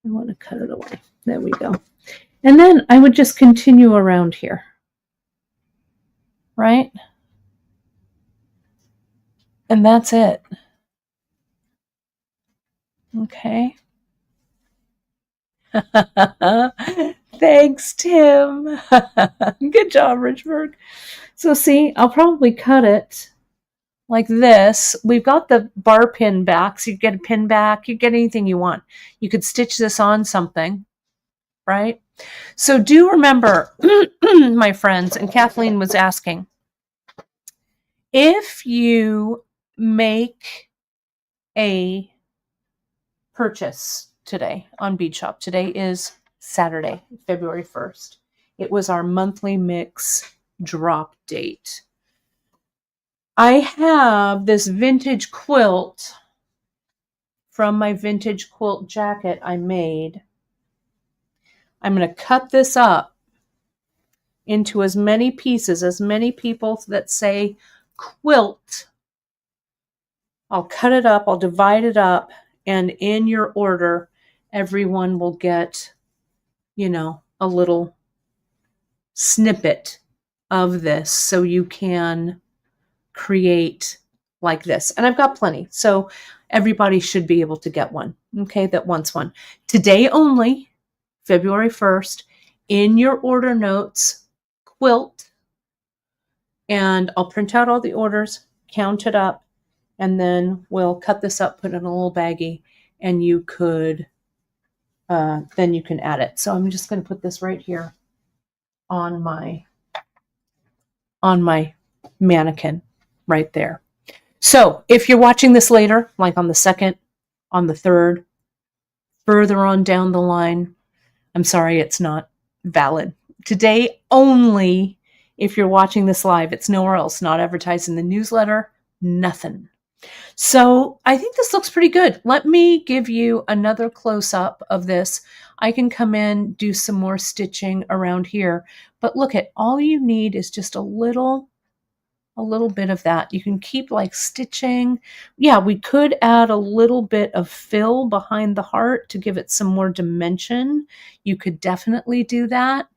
A: I want to cut it away. There we go. And then I would just continue around here, right? And that's it. Okay. Thanks, Tim. Good job, Richburg. So see, I'll probably cut it like this. We've got the bar pin back, so you get a pin back, you get anything you want. You could stitch this on something, right? So do remember, my friends, and Kathleen was asking, if you make a purchase today on Bead Shop, today is Saturday, February 1st. It was our monthly mix drop date. I have this vintage quilt from my vintage quilt jacket I made. I'm going to cut this up into as many pieces, as many people that say quilt. I'll cut it up, I'll divide it up, and in your order, everyone will get, you know, a little snippet of this so you can create like this. And I've got plenty, so everybody should be able to get one, okay, that wants one. Today only, February 1st, in your order notes, quilt, and I'll print out all the orders, count it up, and then we'll cut this up, put it in a little baggie, and you could, then you can add it. So I'm just going to put this right here on my mannequin right there. So if you're watching this later, like on the 2nd, on the 3rd, further on down the line, I'm sorry, it's not valid. Today only, if you're watching this live, it's nowhere else, not advertised in the newsletter, nothing. So I think this looks pretty good. Let me give you another close-up of this. I can come in, do some more stitching around here, but look at, all you need is just a little bit of that. You can keep like stitching. Yeah, we could add a little bit of fill behind the heart to give it some more dimension. You could definitely do that.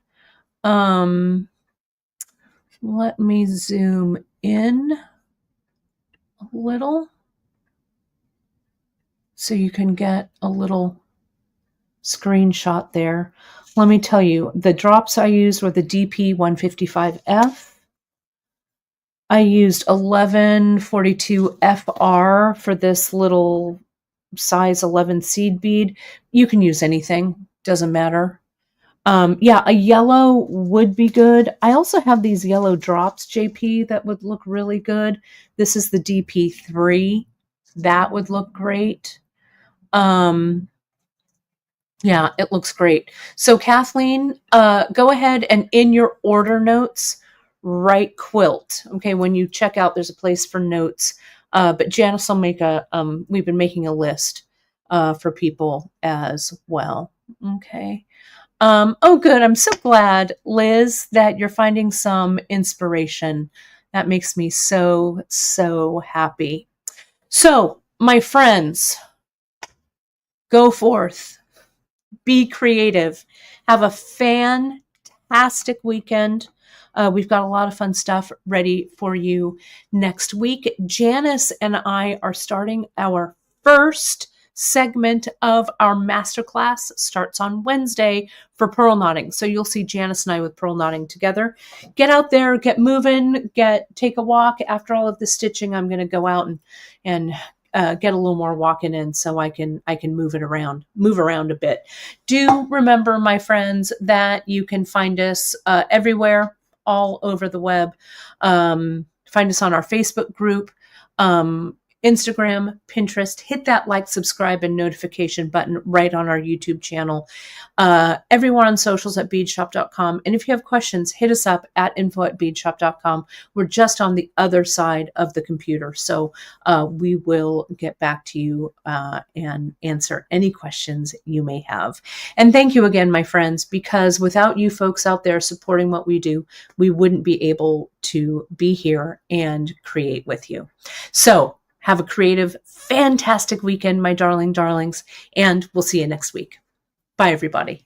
A: Let me zoom in a little so you can get a little screenshot there. Let me tell you, the drops I used were the DP 155F. I used 1142 FR for this little size 11 seed bead. You can use anything, doesn't matter. Yeah, a yellow would be good. I also have these yellow drops, JP, that would look really good. This is the DP3. That would look great. Yeah, it looks great. So Kathleen, go ahead and in your order notes, write quilt. Okay, when you check out, there's a place for notes. But Janice will make we've been making a list for people as well. Okay. Oh, good. I'm so glad, Liz, that you're finding some inspiration. That makes me so, so happy. So, my friends, go forth, be creative, have a fantastic weekend. We've got a lot of fun stuff ready for you next week. Janice and I are starting our first segment of our masterclass. Starts on Wednesday for pearl knotting. So you'll see Janice and I with pearl knotting together. Get out there, get moving, take a walk. After all of the stitching, I'm going to go out and get a little more walking in so I can move around a bit. Do remember, my friends, that you can find us everywhere, all over the web. Find us on our Facebook group, Instagram, Pinterest. Hit that like, subscribe, and notification button right on our YouTube channel. Everyone on socials at beadshop.com. And if you have questions, hit us up at info@beadshop.com. We're just on the other side of the computer. So we will get back to you and answer any questions you may have. And thank you again, my friends, because without you folks out there supporting what we do, we wouldn't be able to be here and create with you. So have a creative, fantastic weekend, my darlings, and we'll see you next week. Bye, everybody.